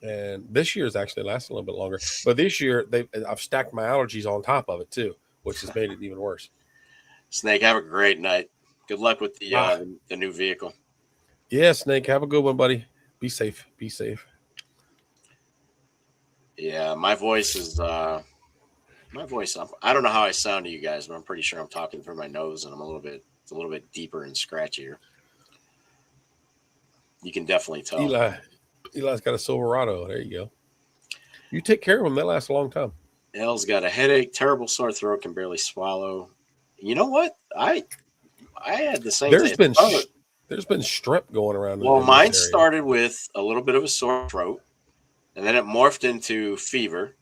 And this year is actually lasting a little bit longer. But this year I've stacked my allergies on top of it too, which has made it even worse. Snake, have a great night. Good luck with the new vehicle. Yeah, Snake, have a good one, buddy. Be safe. Be safe. Yeah, my voice. I don't know how I sound to you guys, but I'm pretty sure I'm talking through my nose, and it's a little bit deeper and scratchier. You can definitely tell. Eli's got a Silverado. There you go. You take care of him. That lasts a long time. Elle's got a headache, terrible sore throat, can barely swallow. You know what? I had the same thing. There's been strep going around. Well, mine started with a little bit of a sore throat, and then it morphed into fever.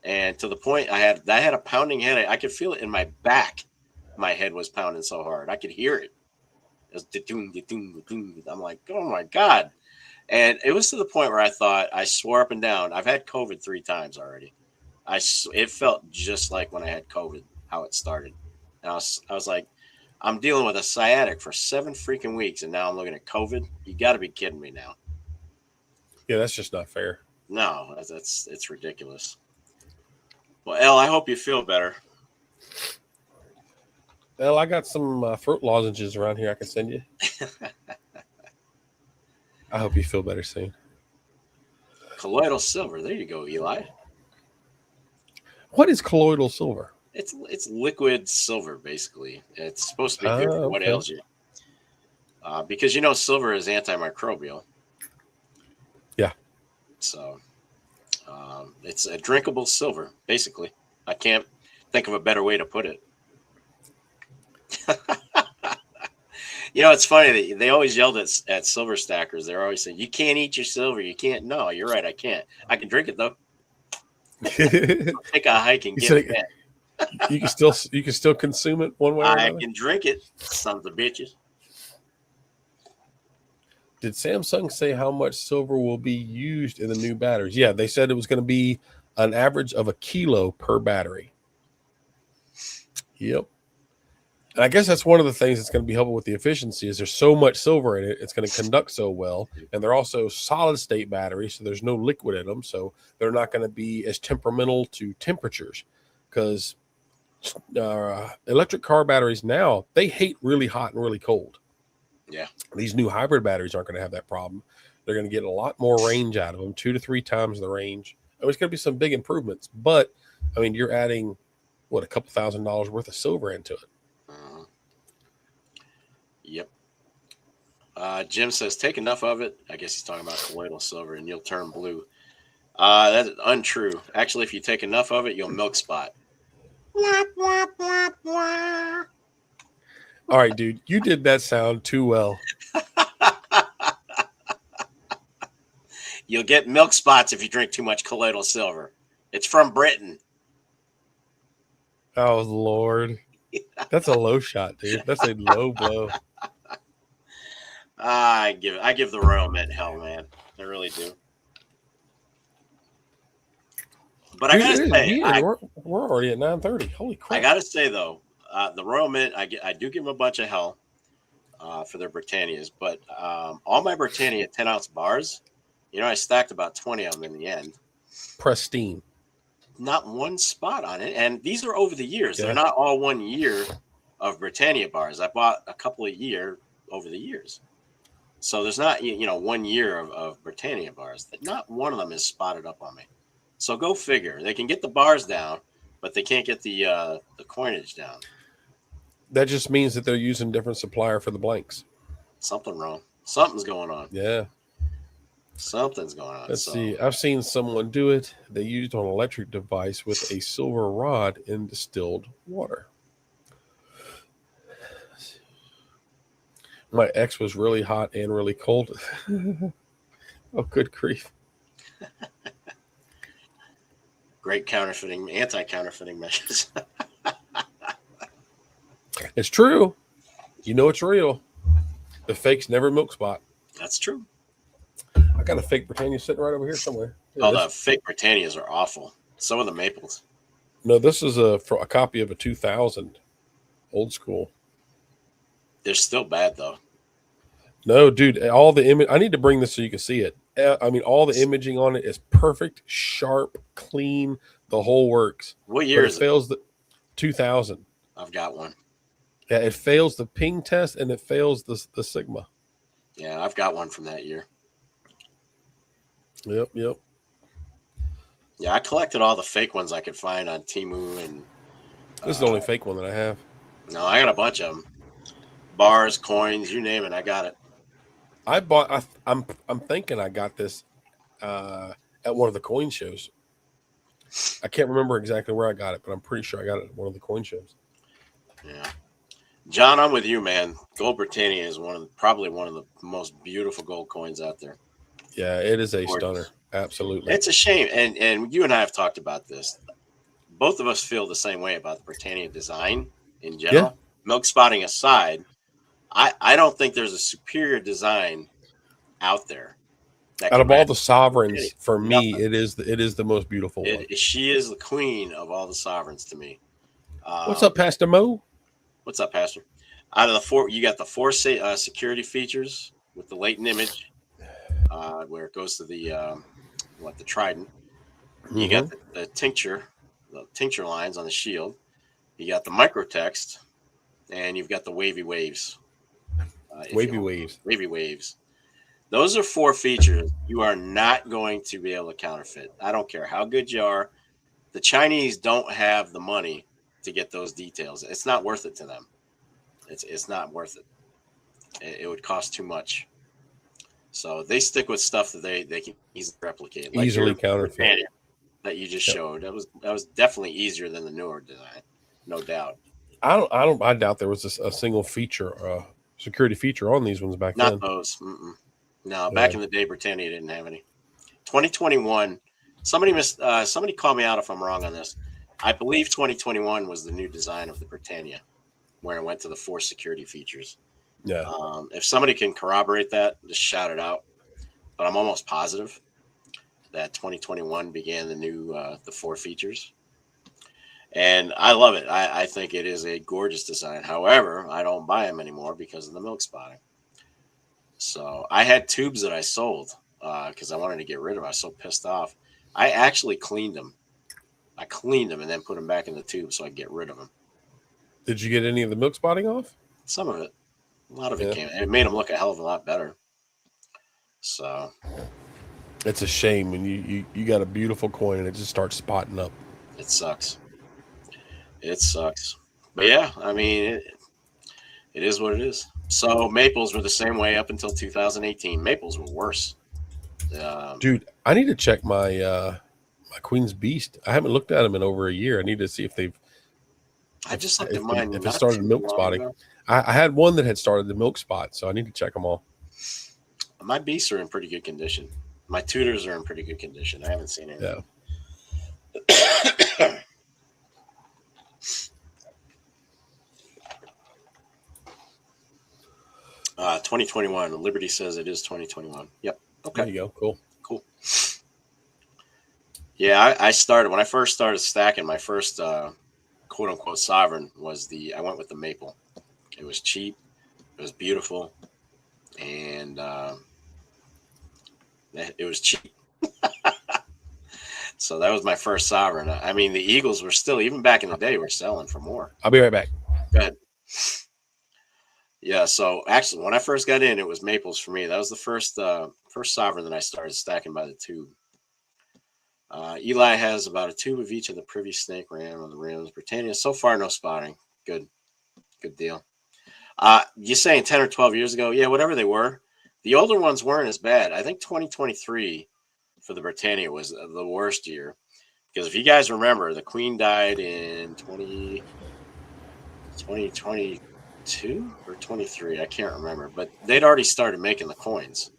And to the point I had a pounding headache. I could feel it in my back. My head was pounding so hard. I could hear it. It was da-doom, da-doom, da-doom. I'm like, oh my God. And it was to the point where I thought, I swore up and down, I've had COVID 3 times already. It felt just like when I had COVID, how it started. And I was like, I'm dealing with a sciatic for 7 freaking weeks, and now I'm looking at COVID. You got to be kidding me now. Yeah, that's just not fair. No, it's ridiculous. Well, Elle, I hope you feel better. Well, I got some fruit lozenges around here I can send you. I hope you feel better soon. Colloidal silver. There you go, Eli. What is colloidal silver? It's liquid silver, basically. It's supposed to be good for what ails you. Because silver is antimicrobial. Yeah. So it's a drinkable silver, basically. I can't think of a better way to put it. It's funny that they always yelled at silver stackers. They're always saying, "You can't eat your silver. You can't." No, you're right. I can't. I can drink it though. Take a hike and get it. You can still consume it one way or another. I can drink it, sons of bitches. Did Samsung say how much silver will be used in the new batteries? Yeah, they said it was going to be an average of 1 kilo per battery. Yep. And I guess that's one of the things that's going to be helpful with the efficiency is there's so much silver in it. It's going to conduct so well. And they're also solid state batteries, so there's no liquid in them. So they're not going to be as temperamental to temperatures because electric car batteries now, they hate really hot and really cold. Yeah. These new hybrid batteries aren't going to have that problem. They're going to get a lot more range out of them, 2 to 3 times the range. I mean, it's going to be some big improvements, but I mean, you're adding a couple $1,000s worth of silver into it. Yep. Jim says, take enough of it. I guess he's talking about colloidal silver and you'll turn blue. That's untrue. Actually, if you take enough of it, you'll milk spot. All right, dude, you did that sound too well. You'll get milk spots if you drink too much colloidal silver. It's from Britain. Oh, Lord. That's a low shot, dude. That's a low blow. I give the Royal Mint hell, man. I really do. But I gotta say, we're already at 9:30. Holy crap! I gotta say though, the Royal Mint, I do give them a bunch of hell for their Britannias, but all my Britannia 10-ounce bars, I stacked about 20 of them in the end. Pristine. Not one spot on it, and these are over the years. Yeah. They're not all 1 year of Britannia bars. I bought a couple a year over the years, so there's not 1 year of Britannia bars. Not one of them is spotted up on me. So go figure. They can get the bars down, but they can't get the coinage down. That just means that they're using a different supplier for the blanks. Something wrong. Something's going on. Yeah. Something's going on. Let's see. I've seen someone do it. They used on an electric device with a silver rod in distilled water. My ex was really hot and really cold. Oh, good grief. Great anti-counterfeiting measures. It's true. It's real. The fake's never milk spot. That's true. I got a fake Britannia sitting right over here somewhere. The fake Britannias are awful. So are the maples. No, this is a copy of a 2000 old school. They're still bad though. No, dude, all the image. I need to bring this so you can see it. I mean, all the imaging on it is perfect, sharp, clean. The whole works. What year is it? Fails the 2000. I've got one. Yeah, it fails the ping test and it fails the Sigma. Yeah, I've got one from that year. Yep. Yeah, I collected all the fake ones I could find on Temu, and this is the only fake one that I have. No, I got a bunch of them. Bars, coins, you name it, I got it. I bought. I'm thinking I got this at one of the coin shows. I can't remember exactly where I got it, but I'm pretty sure I got it at one of the coin shows. Yeah, John, I'm with you, man. Gold Britannia is probably one of the most beautiful gold coins out there. Yeah, it is a stunner. Absolutely. It's a shame, and you and I have talked about this. Both of us feel the same way about the Britannia design in general. Yeah. Milk spotting aside, I don't think there's a superior design out there. Out of all the sovereigns, for me, it is the most beautiful one. She is the queen of all the sovereigns to me. What's up, Pastor Mo? What's up, Pastor? Out of the four, you got the four security features with the latent image, where it goes to the the Trident. You got the tincture lines on the shield. You got the microtext, and you've got the wavy waves. Wavy waves. Those are 4 features you are not going to be able to counterfeit. I don't care how good you are. The Chinese don't have the money to get those details. It's not worth it to them. It's not worth it. It would cost too much. So they stick with stuff that they can easily replicate. Like easily counterfeit. That you just showed. That was definitely easier than the newer design, no doubt. I doubt there was a single feature, security feature on these ones back then. Not those. Mm-mm. No, back in the day, Britannia didn't have any. 2021. Somebody call me out if I'm wrong on this. I believe 2021 was the new design of the Britannia, where it went to the 4 security features. Yeah. If somebody can corroborate that, just shout it out. But I'm almost positive that 2021 began the 4 features. And I love it. I think it is a gorgeous design. However, I don't buy them anymore because of the milk spotting. So I had tubes that I sold because I wanted to get rid of them. I was so pissed off. I actually cleaned them. I cleaned them and then put them back in the tube so I could get rid of them. Did you get any of the milk spotting off? Some of it. A lot of it came. It made them look a hell of a lot better. So it's a shame when you got a beautiful coin and it just starts spotting up. It sucks. It sucks. But yeah, I mean, it is what it is. So maples were the same way up until 2018. Maples were worse. Dude, I need to check my my Queen's Beast. I haven't looked at them in over a year. I need to see if they've. I just looked at mine. If it started milk spotting. I had one that had started the milk spot, so I need to check them all. My beasts are in pretty good condition. My tutors are in pretty good condition. I haven't seen any. Yeah. 2021. Liberty says it is 2021. Yep. Okay. There you go. Cool. Yeah, I started when I first started stacking. My first quote unquote sovereign was I went with the maple. It was cheap. It was beautiful, and it was cheap. So that was my first sovereign. I mean, the Eagles were still, even back in the day, were selling for more. I'll be right back. Go ahead. Yeah, so actually, when I first got in, it was maples for me. That was the first sovereign that I started stacking by the tube. Eli has about a tube of each of the Privy Snake Ram on the rims. Britannia, so far, no spotting. Good deal. You're saying 10 or 12 years ago? Yeah, whatever they were. The older ones weren't as bad. I think 2023 for the Britannia was the worst year. Because if you guys remember, the Queen died in 2022 or 23. I can't remember. But they'd already started making the coins.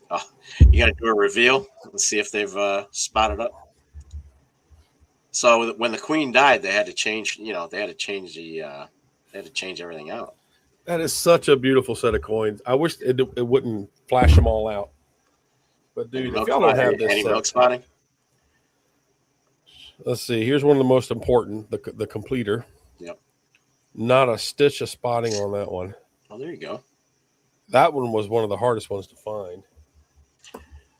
Oh, you got to do a reveal and see if they've spotted up. So when the Queen died, they had to change. They had to change everything out. That is such a beautiful set of coins. I wish it wouldn't flash them all out. But dude, if y'all don't have this, any milk spotting? Let's see. Here's one of the most important, the completer. Yep. Not a stitch of spotting on that one. Oh, there you go. That one was one of the hardest ones to find.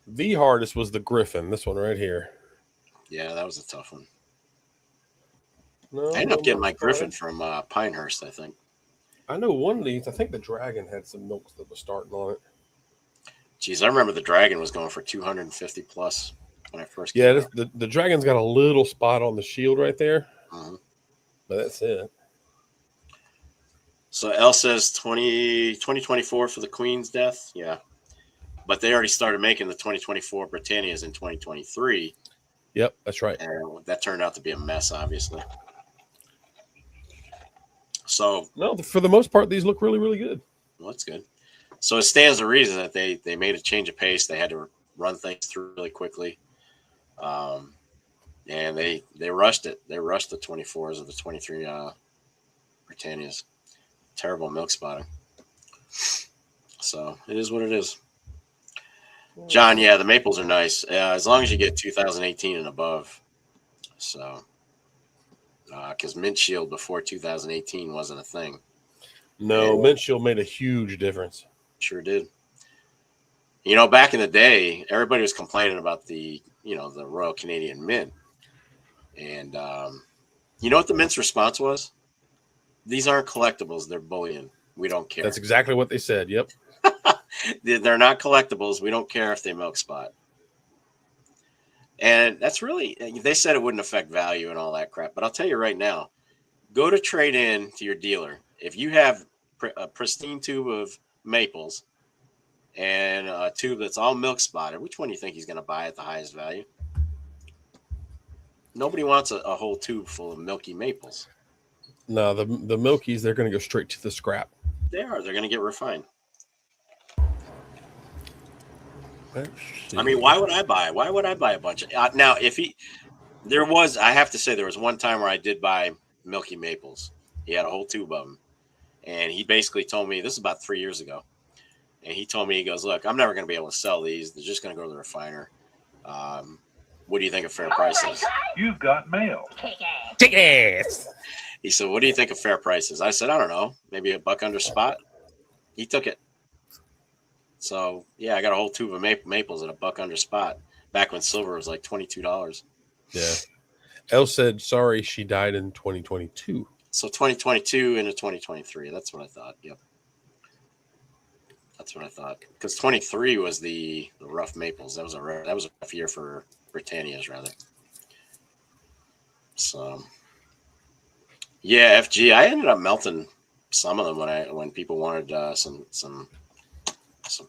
The hardest was the Griffin. This one right here. Yeah, that was a tough one. No, I ended up getting my Griffin from Pinehurst, I think. I know one of these. I think the Dragon had some milks that was starting on it. Geez, I remember the Dragon was going for 250 plus when I first came out. The Dragon's got a little spot on the shield right there. Mm-hmm. But that's it. So L says 2024 for the Queen's death. Yeah. But they already started making the 2024 Britannias in 2023. Yep, that's right. And that turned out to be a mess, obviously. So no, for the most part, these look really, really good. Well, that's good. So it stands to reason that they made a change of pace. They had to run things through really quickly, and they rushed it. They rushed the 24s of the 23 Britannias. Terrible milk spotting. So it is what it is. John, yeah, the maples are nice as long as you get 2018 and above. So, because Mint Shield before 2018 wasn't a thing. No, Mint Shield made a huge difference. Sure did. Back in the day, everybody was complaining about the Royal Canadian Mint. And you know what the Mint's response was? These aren't collectibles. They're bullion. We don't care. That's exactly what they said. Yep. They're not collectibles. We don't care if they milk spot. And that's really, they said it wouldn't affect value and all that crap. But I'll tell you right now, go to trade in to your dealer. If you have a pristine tube of maples and a tube that's all milk spotted, which one do you think he's going to buy at the highest value? Nobody wants a whole tube full of milky maples. No, the milkies, they're going to go straight to the scrap. They are. They're going to get refined. I mean, why would I buy? Why would I buy a bunch of now? I have to say, there was one time where I did buy milky maples. He had a whole tube of them, and he basically told me, this is about 3 years ago, and he told me, he goes, "Look, I'm never going to be able to sell these. They're just going to go to the refiner. What do you think a fair price is?" You've got mail. Kick ass. He said, "What do you think a fair price is?" I said, "I don't know, maybe $1 under spot." He took it. So yeah, I got a whole tube of maples at $1 under spot back when silver was like $22. Yeah. Elle said, sorry, she died in 2022. So 2022 into 2023. That's what I thought. Yep. That's what I thought. Because 23 was the rough maples. That was a rough year for Britannia's rather. So yeah, FG. I ended up melting some of them when people wanted some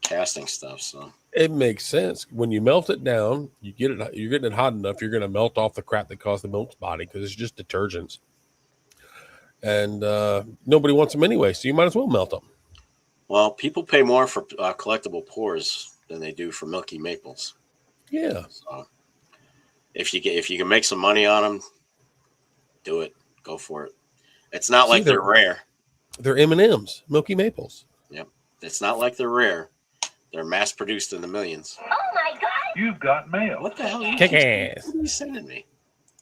casting stuff. So it makes sense. When you melt it down, you're getting it hot enough, you're going to melt off the crap that caused the milk body, because it's just detergents. And nobody wants them anyway, so you might as well melt them. Well, people pay more for collectible pours than they do for milky maples. Yeah. So if you can make some money on them, do it. Go for it. It's not like they're rare. They're M&Ms, milky maples. Yep. It's not like they're rare. They're mass produced in the millions. Oh my God! You've got mail. What the hell? Kick ass. What are you sending me?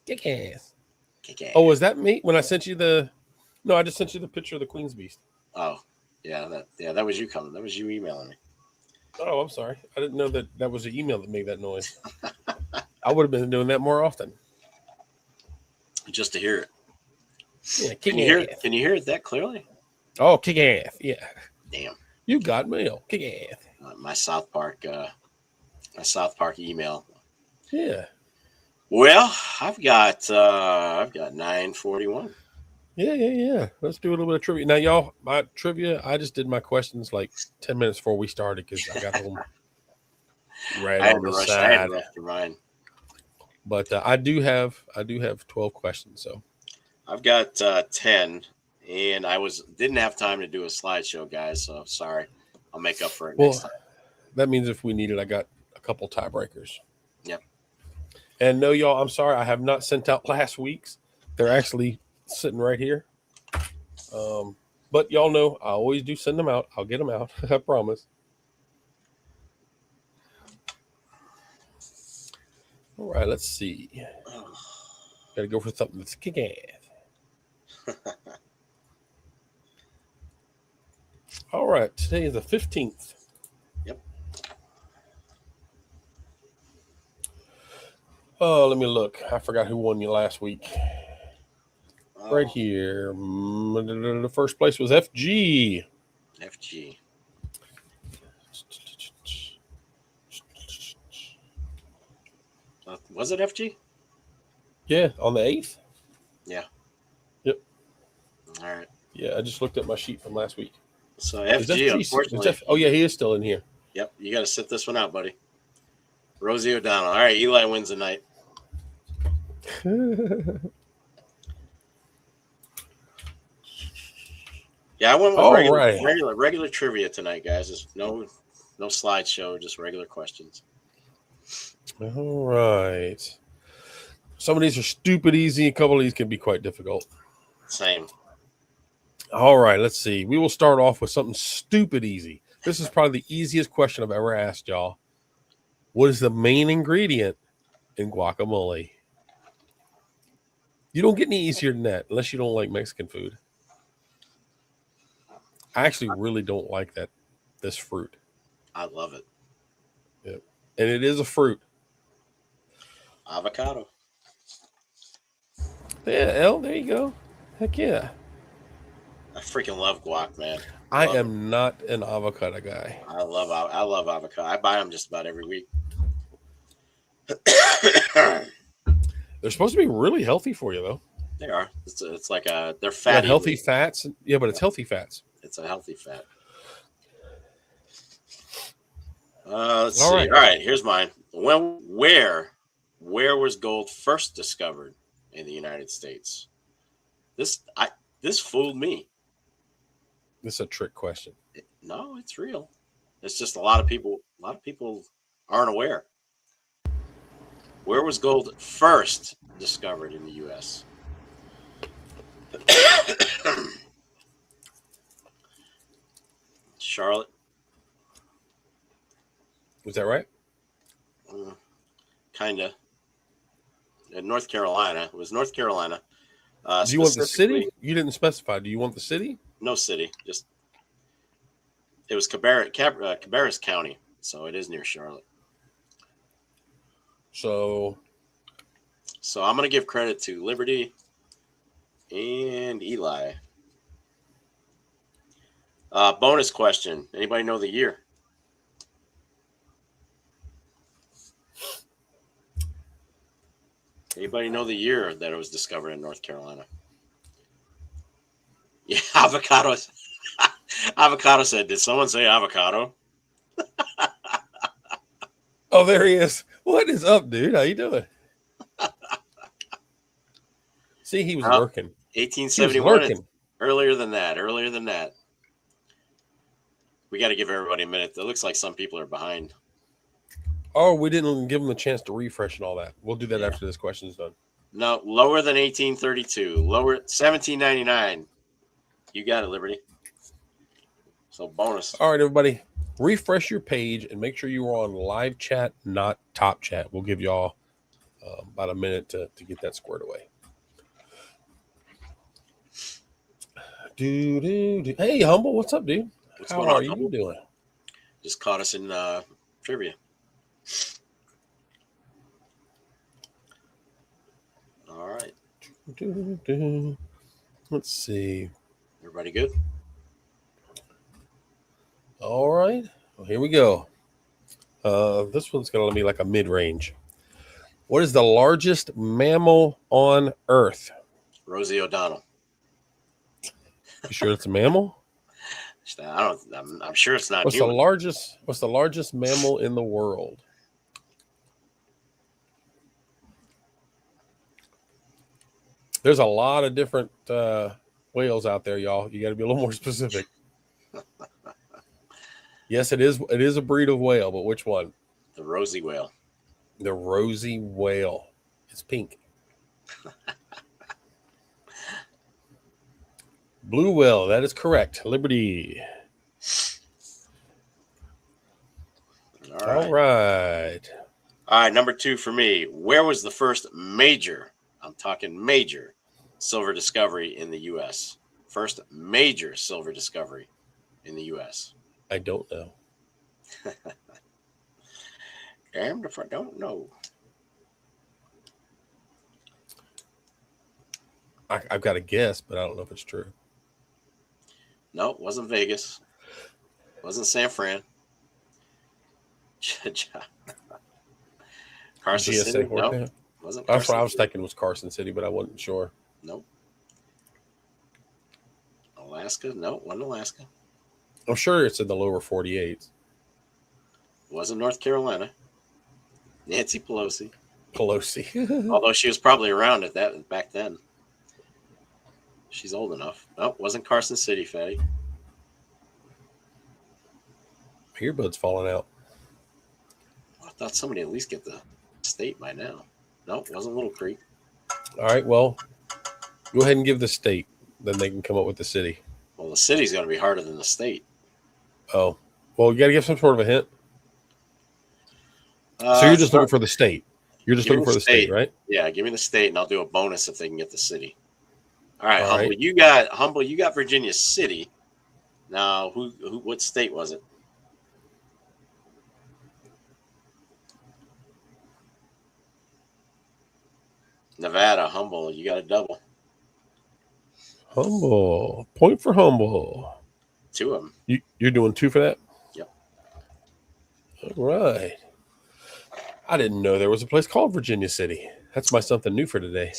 Kick ass. Kick ass. Oh, was that me when I sent you No, I just sent you the picture of the Queen's Beast. Oh, yeah, that was you coming. That was you emailing me. Oh, I'm sorry. I didn't know that was the email that made that noise. I would have been doing that more often. Just to hear it. Yeah, Can you hear it that clearly? Oh, kick ass. Yeah. Damn. You got mail. Kick ass. My South Park email. Yeah. Well, I've got 9:41. Yeah. Let's do a little bit of trivia. Now, y'all, my trivia, I just did my questions like 10 minutes before we started because I got home right on the side. I had to rush to mine. But I do have 12 questions. So I've got 10, and didn't have time to do a slideshow, guys. So sorry. I'll make up for it next time. That means if we need it, I got a couple tiebreakers. Yep. And no, y'all, I'm sorry. I have not sent out last week's. They're actually sitting right here. But y'all know I always do send them out. I'll get them out. I promise. All right, let's see. Got to go for something that's kick ass. All right, today is the 15th. Yep. Oh, let me look. I forgot who won you last week. Right here. The first place was FG. FG. Was it FG? Yeah, on the 8th. Yeah. Yep. All right. Yeah, I just looked at my sheet from last week. So FG, unfortunately. Oh, yeah, he is still in here. Yep. You got to sit this one out, buddy. Rosie O'Donnell. All right, Eli wins the night. Yeah, I went with regular trivia tonight, guys. Just no slideshow, just regular questions. All right. Some of these are stupid easy. A couple of these can be quite difficult. Same. All right, let's see. We will start off with something stupid easy. This is probably the easiest question I've ever asked y'all. What is the main ingredient in guacamole? You don't get any easier than that unless you don't like Mexican food. I actually really don't like this fruit. I love it. Yep. And it is a fruit. Avocado. Yeah, L, there you go. Heck yeah. I freaking love guac, man. I am not an avocado guy. I love avocado. I buy them just about every week. They're supposed to be really healthy for you, though. They are. It's like they're fatty. Healthy fats. Yeah, but it's healthy fats. It's a healthy fat. Let's see. All right. All right, here's mine. Where was gold first discovered in the United States? This fooled me. This is a trick question. No, it's real. It's just a lot of people aren't aware. Where was gold first discovered in the U.S.? Charlotte. Was that right? Kinda. In North Carolina. It was North Carolina. Do you want the city? You didn't specify. Do you want the city? No city. Just it was Cabarrus County, so it is near Charlotte. So I'm going to give credit to Liberty and Eli. Bonus question. Anybody know the year? Anybody know the year that it was discovered in North Carolina? Yeah, avocado. Avocado said, did someone say avocado? Oh, there he is. What is up, dude? How you doing? See, he was lurking. 1871. Earlier than that. We got to give everybody a minute. It looks like some people are behind. Oh, we didn't give them a chance to refresh and all that. We'll do that after this question's done. No, lower than 1832. Lower 1799. You got it, Liberty. So bonus. All right, everybody. Refresh your page and make sure you are on live chat, not top chat. We'll give y'all about a minute to get that squared away. Hey, Humble, what's up, dude? How are you doing? Just caught us in trivia. All right. Let's see. Everybody good? All right. Well, here we go. This one's going to be like a mid-range. What is the largest mammal on Earth? Rosie O'Donnell. You sure it's a mammal? I'm sure it's not. What's the largest mammal in the world? There's a lot of different whales out there, y'all. You got to be a little more specific. Yes, it is. It is a breed of whale, but which one? The Rosie whale. The Rosie whale. It's pink. Blue whale. That is correct. Liberty. All right. Number 2 for me. Where was the first major? I'm talking major silver discovery in the U.S. First major silver discovery in the U.S. I don't know. Damned if I don't know. I've got a guess, but I don't know if it's true. No, it wasn't Vegas. It wasn't San Fran. Carson GSA City? No, wasn't Carson. That's what I was thinking was Carson City, but I wasn't sure. Nope. Alaska? No, wasn't Alaska. I'm sure it's in the lower 48. Wasn't North Carolina. Nancy Pelosi. Pelosi. Although she was probably around at that back then. She's old enough. No, wasn't Carson City, Fatty. My earbud's falling out. I thought somebody at least get the state by now. No, wasn't Little Creek. All right, well, go ahead and give the state. Then they can come up with the city. Well, the city's going to be harder than the state. Oh, well, you got to give some sort of a hint. So you're just looking for the state. You're just looking for the state, right? Yeah, give me the state, and I'll do a bonus if they can get the city. All right, All Humble. right. You got Virginia City. Now, what state was it? Nevada, Humble. You got a double. Humble. Point for Humble. 2 of them. You're doing 2 for that? Yep. All right. I didn't know there was a place called Virginia City. That's my something new for today.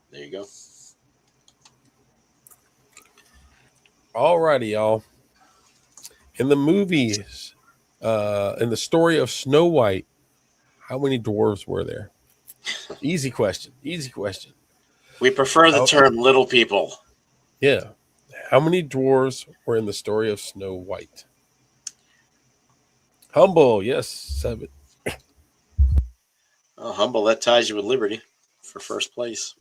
There you go. All righty, y'all. In the movies, in the story of Snow White, how many dwarves were there? Easy question. We prefer the term little people. Yeah. How many dwarves were in the story of Snow White? Humble, yes, 7. Oh, Humble, that ties you with Liberty for first place.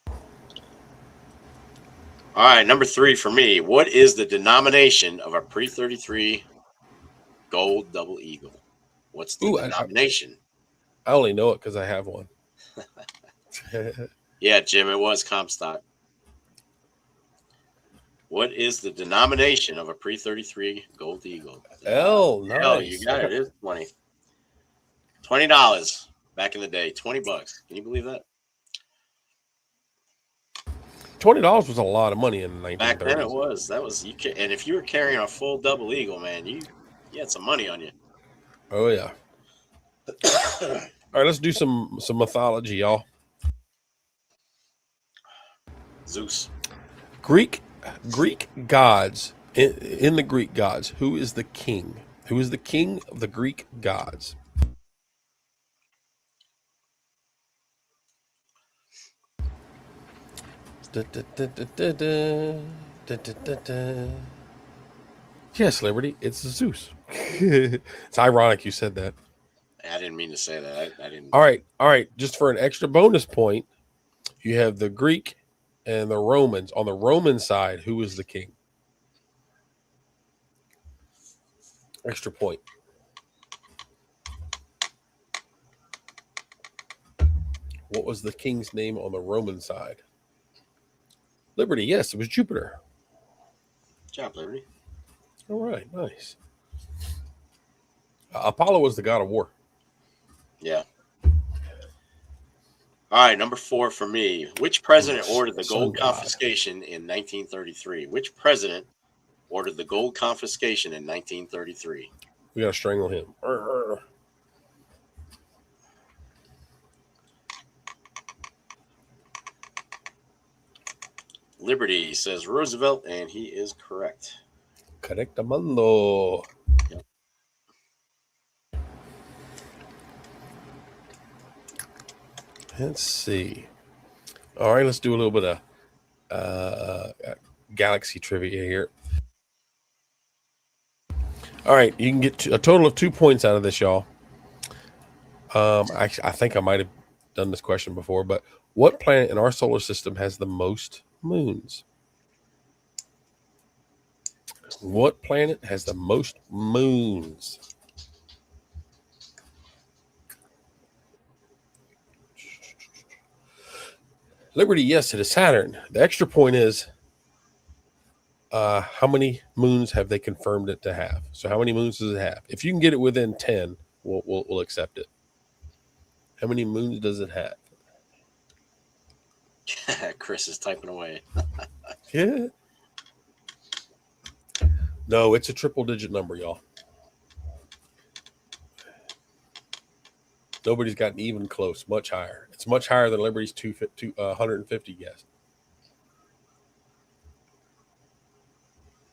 All right, number 3 for me. What is the denomination of a pre-33 gold double eagle? What's the denomination? I only know it because I have one. Yeah, Jim, it was Comstock. What is the denomination of a pre-33 gold eagle? Oh, nice. Hell, you got it. It is 20. $20 back in the day. $20. Can you believe that? $20 was a lot of money in the 1930s. Back then it was. That was you. And if you were carrying a full double eagle, man, you had some money on you. Oh yeah. All right, let's do some mythology, y'all. Zeus. Greek gods. In the Greek gods, who is the king? Who is the king of the Greek gods? Yes, Liberty. It's Zeus. It's ironic you said that. I didn't mean to say that. I didn't. All right. Just for an extra bonus point, you have the Greek and the Romans. On the Roman side, who is the king? Extra point. What was the king's name on the Roman side? Liberty, yes, it was Jupiter. Good job, Liberty. All right, nice. Apollo was the god of war. Yeah. All right, number 4 for me. Which president ordered the gold confiscation in 1933? Which president ordered the gold confiscation in 1933? We got to strangle him. Liberty says Roosevelt, and he is correct. Correctamundo. Yep. Let's see. All right, let's do a little bit of galaxy trivia here. All right, you can get a total of 2 points out of this, y'all. I think I might have done this question before, but what planet in our solar system has the most moons? What planet has the most moons? Liberty, yes, it is Saturn. The extra point is how many moons have they confirmed it to have? So how many moons does it have? If you can get it within 10, we'll accept it. How many moons does it have? Chris is typing away. Yeah. No, it's a triple digit number, y'all. Nobody's gotten even close. Much higher. It's much higher than Liberty's 150 guess.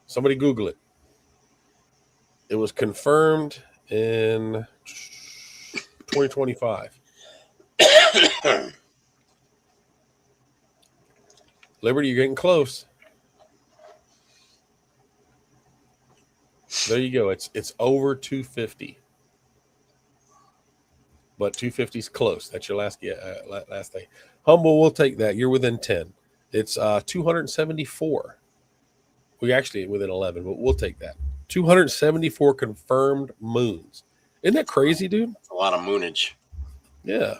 Somebody Google it. It was confirmed in 2025. Liberty, you're getting close. There you go. It's over 250. But 250 is close. That's your last thing. Humble, we'll take that. You're within 10. It's 274. We actually within 11, but we'll take that. 274 confirmed moons. Isn't that crazy, dude? That's a lot of moonage. Yeah.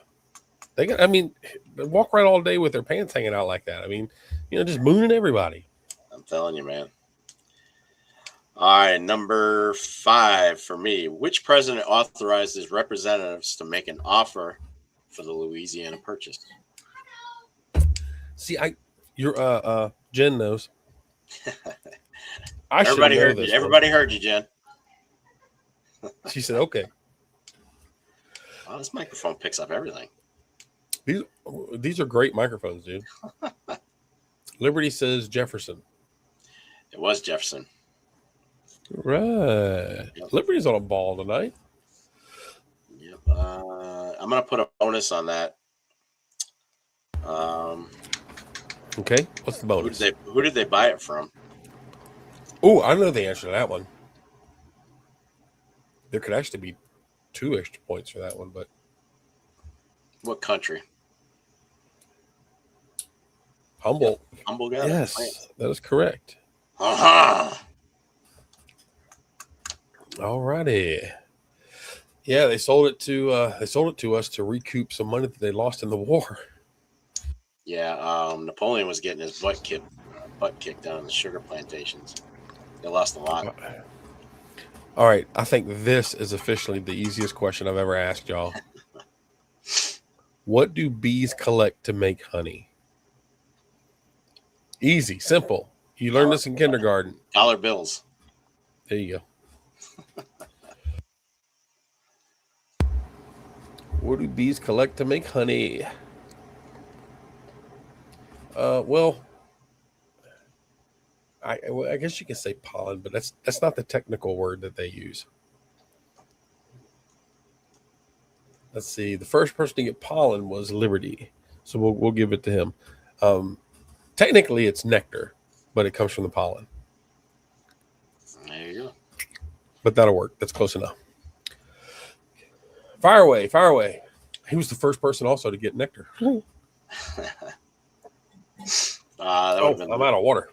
They walk around all day with their pants hanging out like that. I mean, just mooning everybody. I'm telling you, man. All right, number 5 for me. Which president authorized his representatives to make an offer for the Louisiana Purchase? See, Jen knows. I should Everybody know heard this. you. Everybody heard you, Jen. She said, "Okay." Wow, this microphone picks up everything. These are great microphones, dude. Liberty says Jefferson. It was Jefferson. Right. Yep. Liberty's on a ball tonight. Yep. I'm gonna put a bonus on that. Okay. What's the bonus? Who did they buy it from? Oh, I know the answer to that one. There could actually be 2 extra points for that one, but what country? Humboldt. Humboldt got it. Yes, that is correct. Aha. All righty. Yeah, they sold it to us to recoup some money that they lost in the war. Yeah, Napoleon was getting his butt kicked down in the sugar plantations. They lost a lot. All right, I think this is officially the easiest question I've ever asked y'all. What do bees collect to make honey? Easy, simple. You learned this in kindergarten. Dollar bills. There you go. What do bees collect to make honey? Well, I guess you can say pollen, but that's not the technical word that they use. Let's see. The first person to get pollen was Liberty, so we'll give it to him. Technically, it's nectar, but it comes from the pollen. There you go. But that'll work. That's close enough. Fire away, fire away. He was the first person also to get nectar. I'm out of water.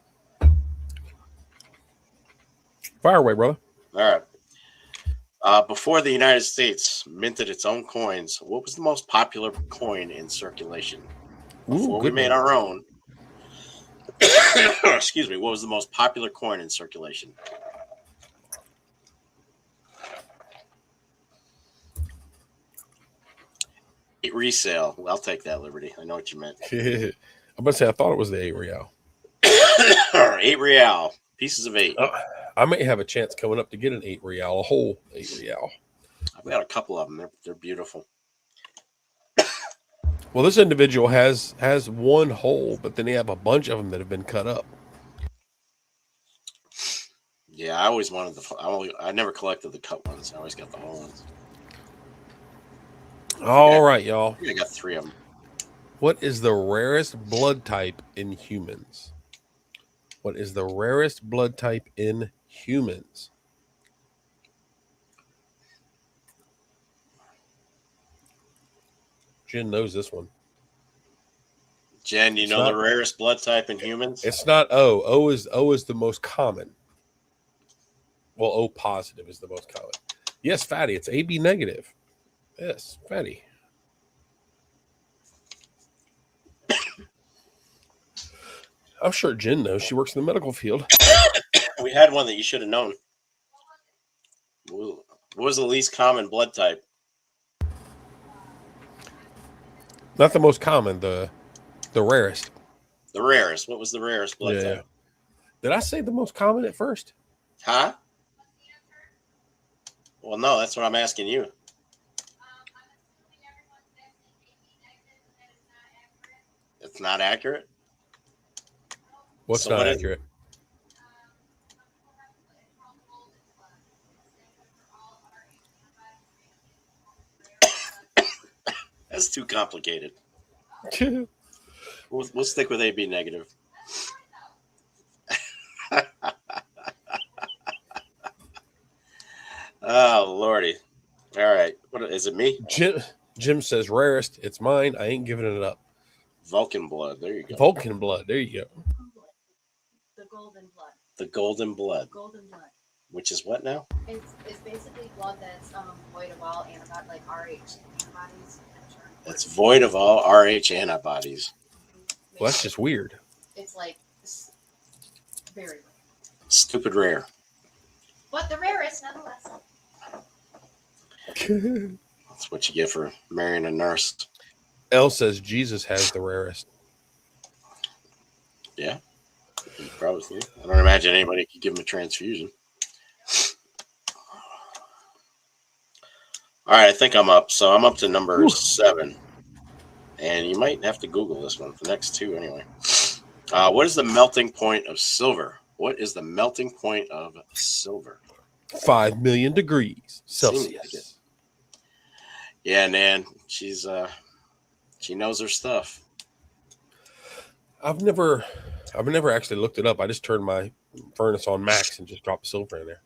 Fire away, brother. All right. Before the United States minted its own coins, what was the most popular coin in circulation? Before we made our own. Excuse me. What was the most popular coin in circulation? Resale. Well, I'll take that, Liberty. I know what you meant. I'm about to say, I thought it was the 8 real. 8 real. Pieces of 8. I may have a chance coming up to get an 8 real, a whole 8 real. I've got a couple of them. They're beautiful. Well, this individual has one whole, but then they have a bunch of them that have been cut up. Yeah, I always wanted I never collected the cut ones. I always got the whole ones. All right, y'all. I got 3 of them. What is the rarest blood type in humans? What is the rarest blood type in humans? Jen knows this one. Jen, you know the rarest blood type in humans? It's not O. O is the most common. Well, O positive is the most common. Yes, fatty. It's AB negative. Yes, fatty. I'm sure Jen knows. She works in the medical field. We had one that you should have known. What was the least common blood type? Not the most common, the rarest. The rarest. What was the rarest blood type? Did I say the most common at first? Huh? Well, no, that's what I'm asking you. It's not accurate? What's not accurate? That's too complicated. We'll stick with AB negative. Oh, Lordy. All right. What is it, me? Jim says rarest. It's mine. I ain't giving it up. Vulcan blood. There you go. Vulcan blood. There you go. The golden blood. The golden blood. Golden blood. Which is what now? It's basically blood that's void of all antibodies, like Rh antibodies. It's void of all Rh antibodies. Well, that's just weird. It's like very rare. Stupid rare. But the rarest, nonetheless. That's what you get for marrying a nurse. Elle says Jesus has the rarest. Yeah, probably. I don't imagine anybody could give him a transfusion. All right, I think I'm up. So I'm up to number 7. And you might have to Google this one for the next 2 anyway. What is the melting point of silver? What is the melting point of silver? 5 million degrees Celsius. Yeah, Nan, she knows her stuff. I've never actually looked it up. I just turned my furnace on max and just dropped silver in there.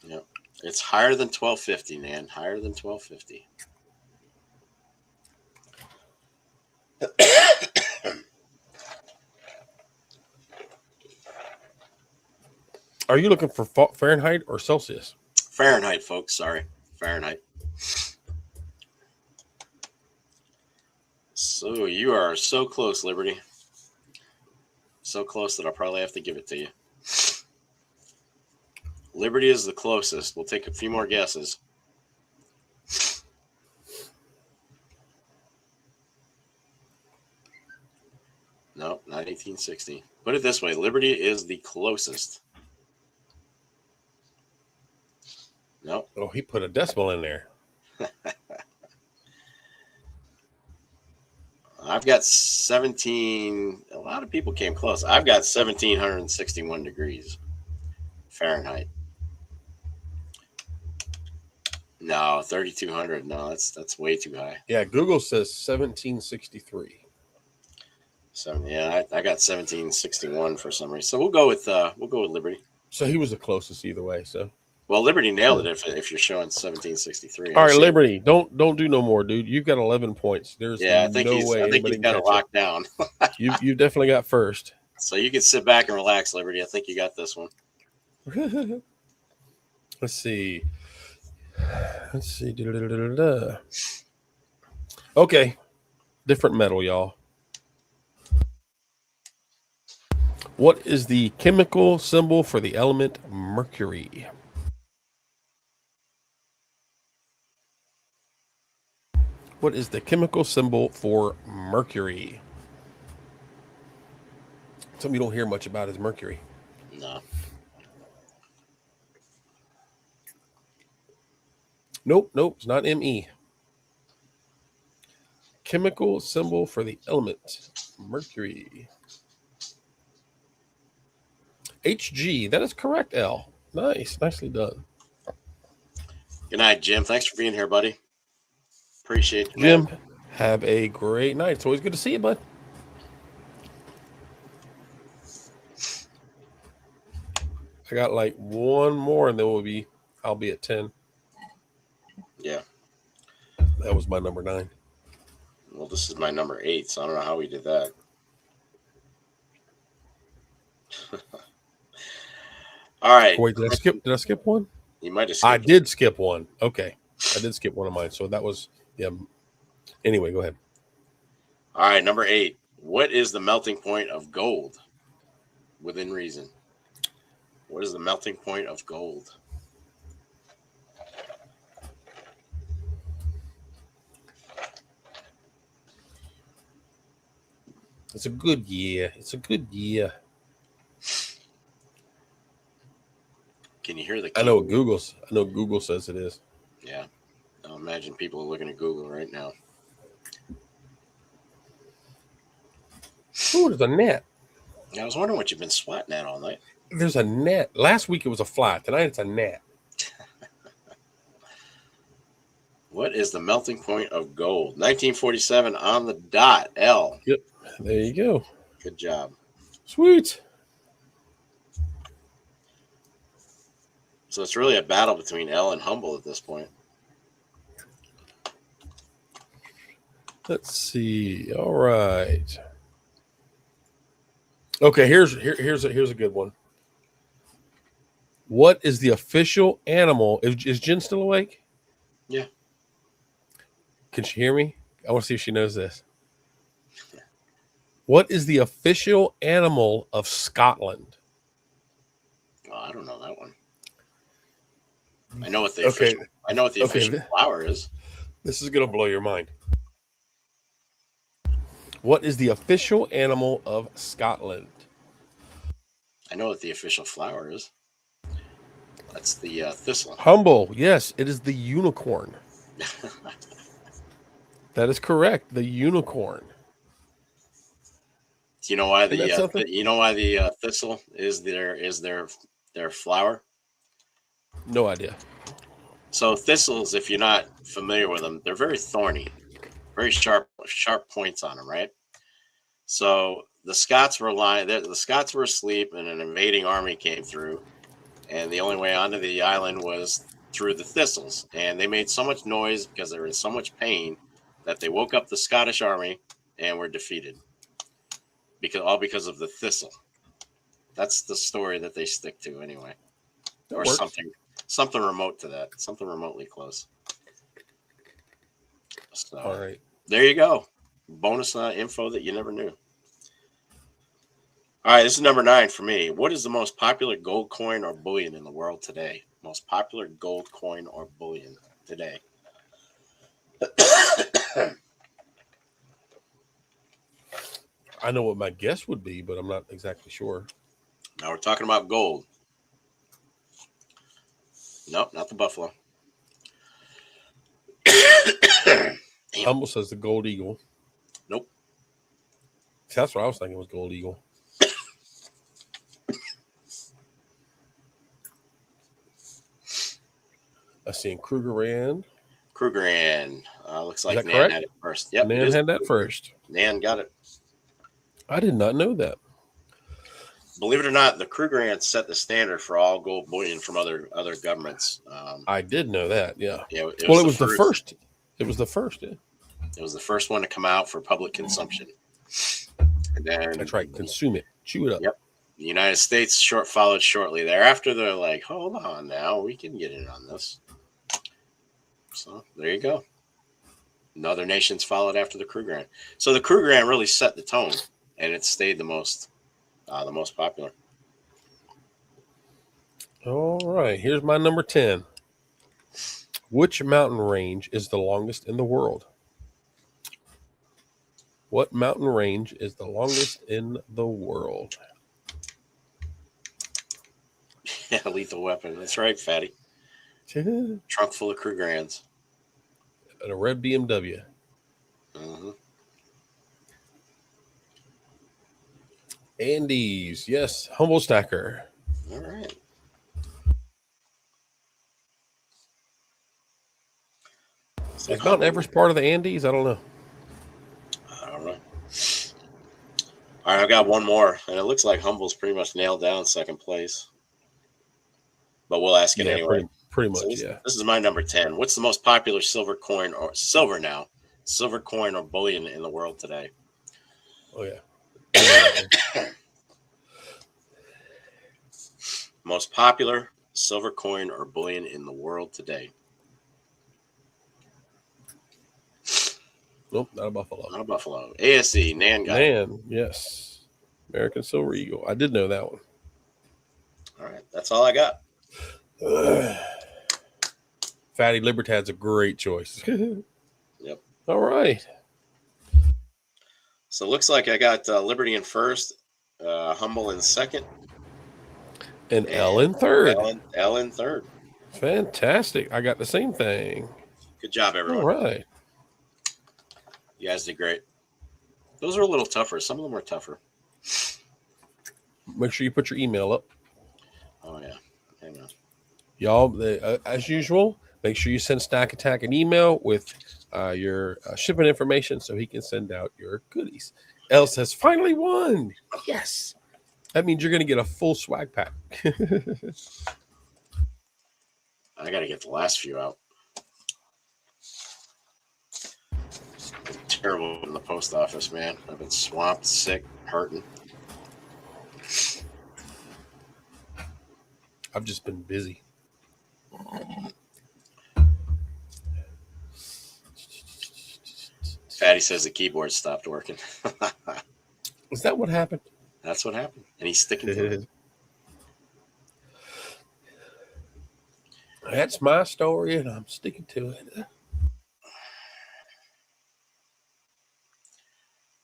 Yep. It's higher than 1250, Nan. Higher than 1250. Are you looking for Fahrenheit or Celsius? Fahrenheit, folks. Sorry. Fahrenheit. So you are so close, Liberty. So close that I'll probably have to give it to you. Liberty is the closest. We'll take a few more guesses. No, not 1860. Put it this way. Liberty is the closest. No. Oh, he put a decimal in there. I've got 17. A lot of people came close. I've got 1,761 degrees Fahrenheit. No, 3,200. No, that's way too high. Yeah, Google says 1763. So yeah, I got 1761 for some reason. So we'll go with Liberty. So he was the closest either way. So well, Liberty nailed it if you're showing 1763. All right, Liberty, don't do no more, dude. You've got 11 points. There's I think he's got it locked down. you definitely got first. So you can sit back and relax, Liberty. I think you got this one. Let's see. Okay, different metal, y'all. What is the chemical symbol for the element mercury? What is the chemical symbol for mercury? Something you don't hear much about is mercury. No. Nope. It's not Me. Chemical symbol for the element mercury. Hg. That is correct, L. Nice. Nicely done. Good night, Jim. Thanks for being here, buddy. Appreciate you, Jim, man. have a great night. It's always good to see you, bud. I got like one more, and then I'll be at 10. Yeah. That was my number 9. Well, this is my number 8, so I don't know how we did that. All right. Wait, did I skip one? You might have. I did skip one. Okay, I did skip one of mine. So that was Anyway, go ahead. All right, number 8. What is the melting point of gold? Within reason. What is the melting point of gold? It's a good year. Can you hear the? I know Google says it is. Yeah, I imagine people are looking at Google right now. Oh, there's a net. I was wondering what you've been swatting at all night. There's a net. Last week it was a fly. Tonight it's a net. What is the melting point of gold? 1947 on the dot. L. Yep. There you go. Good job. Sweet. So it's really a battle between L and Humble at this point. Let's see. All right. Okay, here's a good one. What is the official animal? Is Jen still awake? Yeah. Can she hear me? I want to see if she knows this. What is the official animal of Scotland? Oh, I don't know that one. I know what the official flower is. This is going to blow your mind. What is the official animal of Scotland? I know what the official flower is. That's the thistle. Humble. Yes, it is the unicorn. That is correct. The unicorn. Do you know why Isn't that something? the thistle is their flower? No idea. So thistles, if you're not familiar with them, they're very thorny, very sharp points on them, right? So the Scots were asleep, and an invading army came through, and the only way onto the island was through the thistles. And they made so much noise because they were in so much pain that they woke up the Scottish army and were defeated. Because of the thistle. That's the story that they stick to anyway. Or something remote to that. Something remotely close. So, all right. There you go. Bonus info that you never knew. All right, this is number 9 for me. What is the most popular gold coin or bullion in the world today? Most popular gold coin or bullion today. I know what my guess would be, but I'm not exactly sure. Now we're talking about gold. Nope, not the buffalo. Humble says the gold eagle. Nope. That's what I was thinking was gold eagle. I see in Krugerrand. Looks like Nan correct? had it first. Yep, Nan had that first. Nan got it. I did not know that. Believe it or not, the Krugerrand set the standard for all gold bullion from other governments. I did know that. Yeah. It was the first. It was the first. Yeah. It was the first one to come out for public consumption. And then that's right. Consume it. Chew it up. Yep. The United States followed shortly thereafter. They're like, hold on now, we can get in on this. So there you go. And other nations followed after the Krugerrand. So the Krugerrand really set the tone, and it stayed the most popular. All right. Here's my number 10. Which mountain range is the longest in the world? What mountain range is the longest in the world? Yeah, Lethal Weapon. That's right, Fatty. Trunk full of Krugerrands. And a red BMW. Mm-hmm. Andes. Yes. Humble Stacker. All right. Is Mount Everest part of the Andes? I don't know. I don't know. All right, I've got one more, and it looks like Humble's pretty much nailed down second place. But we'll ask it anyway. Pretty much, so this is my number 10. What's the most popular silver coin or bullion in the world today? Oh, yeah. Most popular silver coin or bullion in the world today. Nope, not a buffalo. Not a buffalo. ASE, Nan got it. Yes. American Silver Eagle. I did know that one. All right, that's all I got. Fatty Libertad's a great choice. Yep. All right. So it looks like I got Liberty in first, Humble in second, and L in third. L in third. Fantastic. I got the same thing. Good job, everyone. All right. You guys did great. Those are a little tougher. Some of them are tougher. Make sure you put your email up. Oh, yeah. I know. Y'all, as usual, make sure you send Stack Attack an email with your shipping information so he can send out your goodies. Elle says, finally won. Yes. That means you're going to get a full swag pack. I got to get the last few out. I'm terrible in the post office, man. I've been swamped, sick, hurting. I've just been busy. Fatty says the keyboard stopped working. Is that what happened? That's what happened. And he's sticking to it. That's my story, and I'm sticking to it.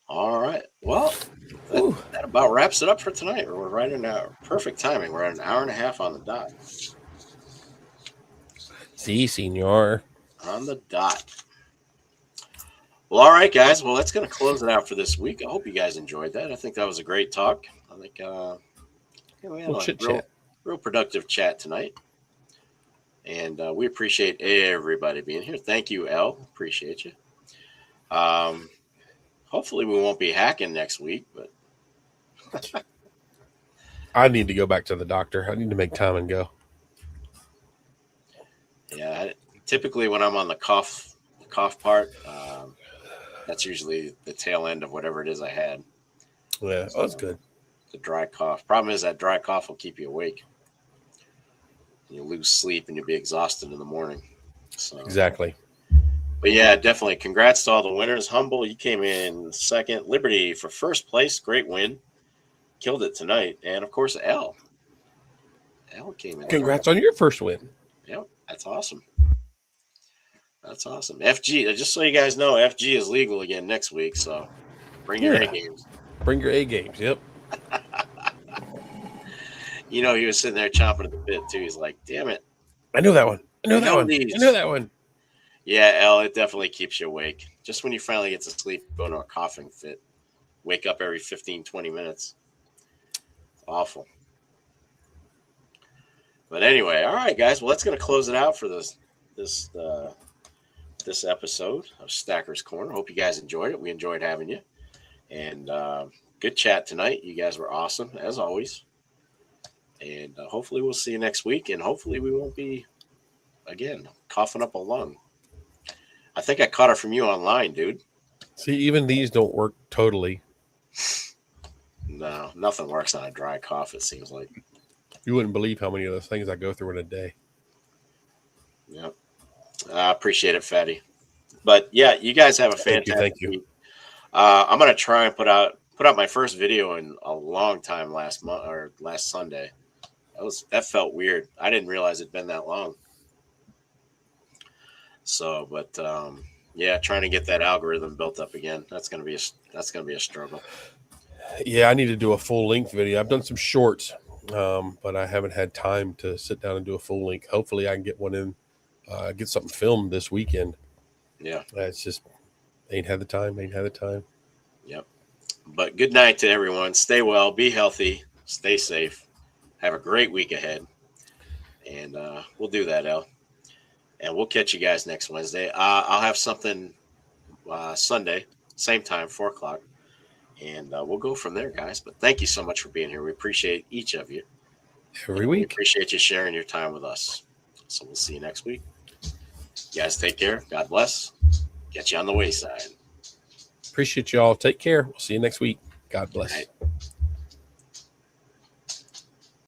All right. Well, that about wraps it up for tonight. We're right in our perfect timing. We're at an hour and a half on the dot. Si, senor. On the dot. Well, all right, guys. Well, that's going to close it out for this week. I hope you guys enjoyed that. I think that was a great talk. I think we had a real productive chat tonight. And we appreciate everybody being here. Thank you, El. Appreciate you. Hopefully we won't be hacking next week, but I need to go back to the doctor. I need to make time and go. Yeah, typically when I'm on the cough part, that's usually the tail end of whatever it is I had. Yeah, so, that's good. The dry cough. Problem is that dry cough will keep you awake. You lose sleep and you'll be exhausted in the morning. So exactly. But yeah, definitely. Congrats to all the winners. Humble, you came in second. Liberty for first place. Great win. Killed it tonight. And of course, L came in. Congrats on your first win. Yep, that's awesome. That's awesome. FG, just so you guys know, FG is legal again next week. So bring your A games. Bring your A games. Yep. You know, he was sitting there chomping at the bit too. He's like, damn it. I know that one. I know that one. Yeah, L, it definitely keeps you awake. Just when you finally get to sleep, go into a coughing fit. Wake up every 15, 20 minutes. It's awful. But anyway, all right, guys. Well, that's going to close it out for this episode of Stacker's Corner. Hope you guys enjoyed it. We enjoyed having you. And good chat tonight. You guys were awesome, as always. And hopefully we'll see you next week. And hopefully we won't be, again, coughing up a lung. I think I caught it from you online, dude. See, even these don't work totally. No, nothing works on a dry cough, it seems like. You wouldn't believe how many of those things I go through in a day. Yep. I appreciate it, Fatty. But yeah, you guys have a fantastic week. I'm going to try and put out my first video in a long time last Sunday. That felt weird. I didn't realize it'd been that long. So, but yeah, trying to get that algorithm built up again. That's gonna be a struggle. Yeah, I need to do a full length video. I've done some shorts, but I haven't had time to sit down and do a full length. Hopefully, I can get one in, get something filmed this weekend. Yeah, it's just ain't had the time. Yep. But good night to everyone. Stay well. Be healthy. Stay safe. Have a great week ahead. And we'll do that, El. And we'll catch you guys next Wednesday. I'll have something Sunday, same time, 4 o'clock. And we'll go from there, guys. But thank you so much for being here. We appreciate each of you. Every week. We appreciate you sharing your time with us. So we'll see you next week. You guys take care. God bless. Get you on the wayside. Appreciate you all. Take care. We'll see you next week. God bless.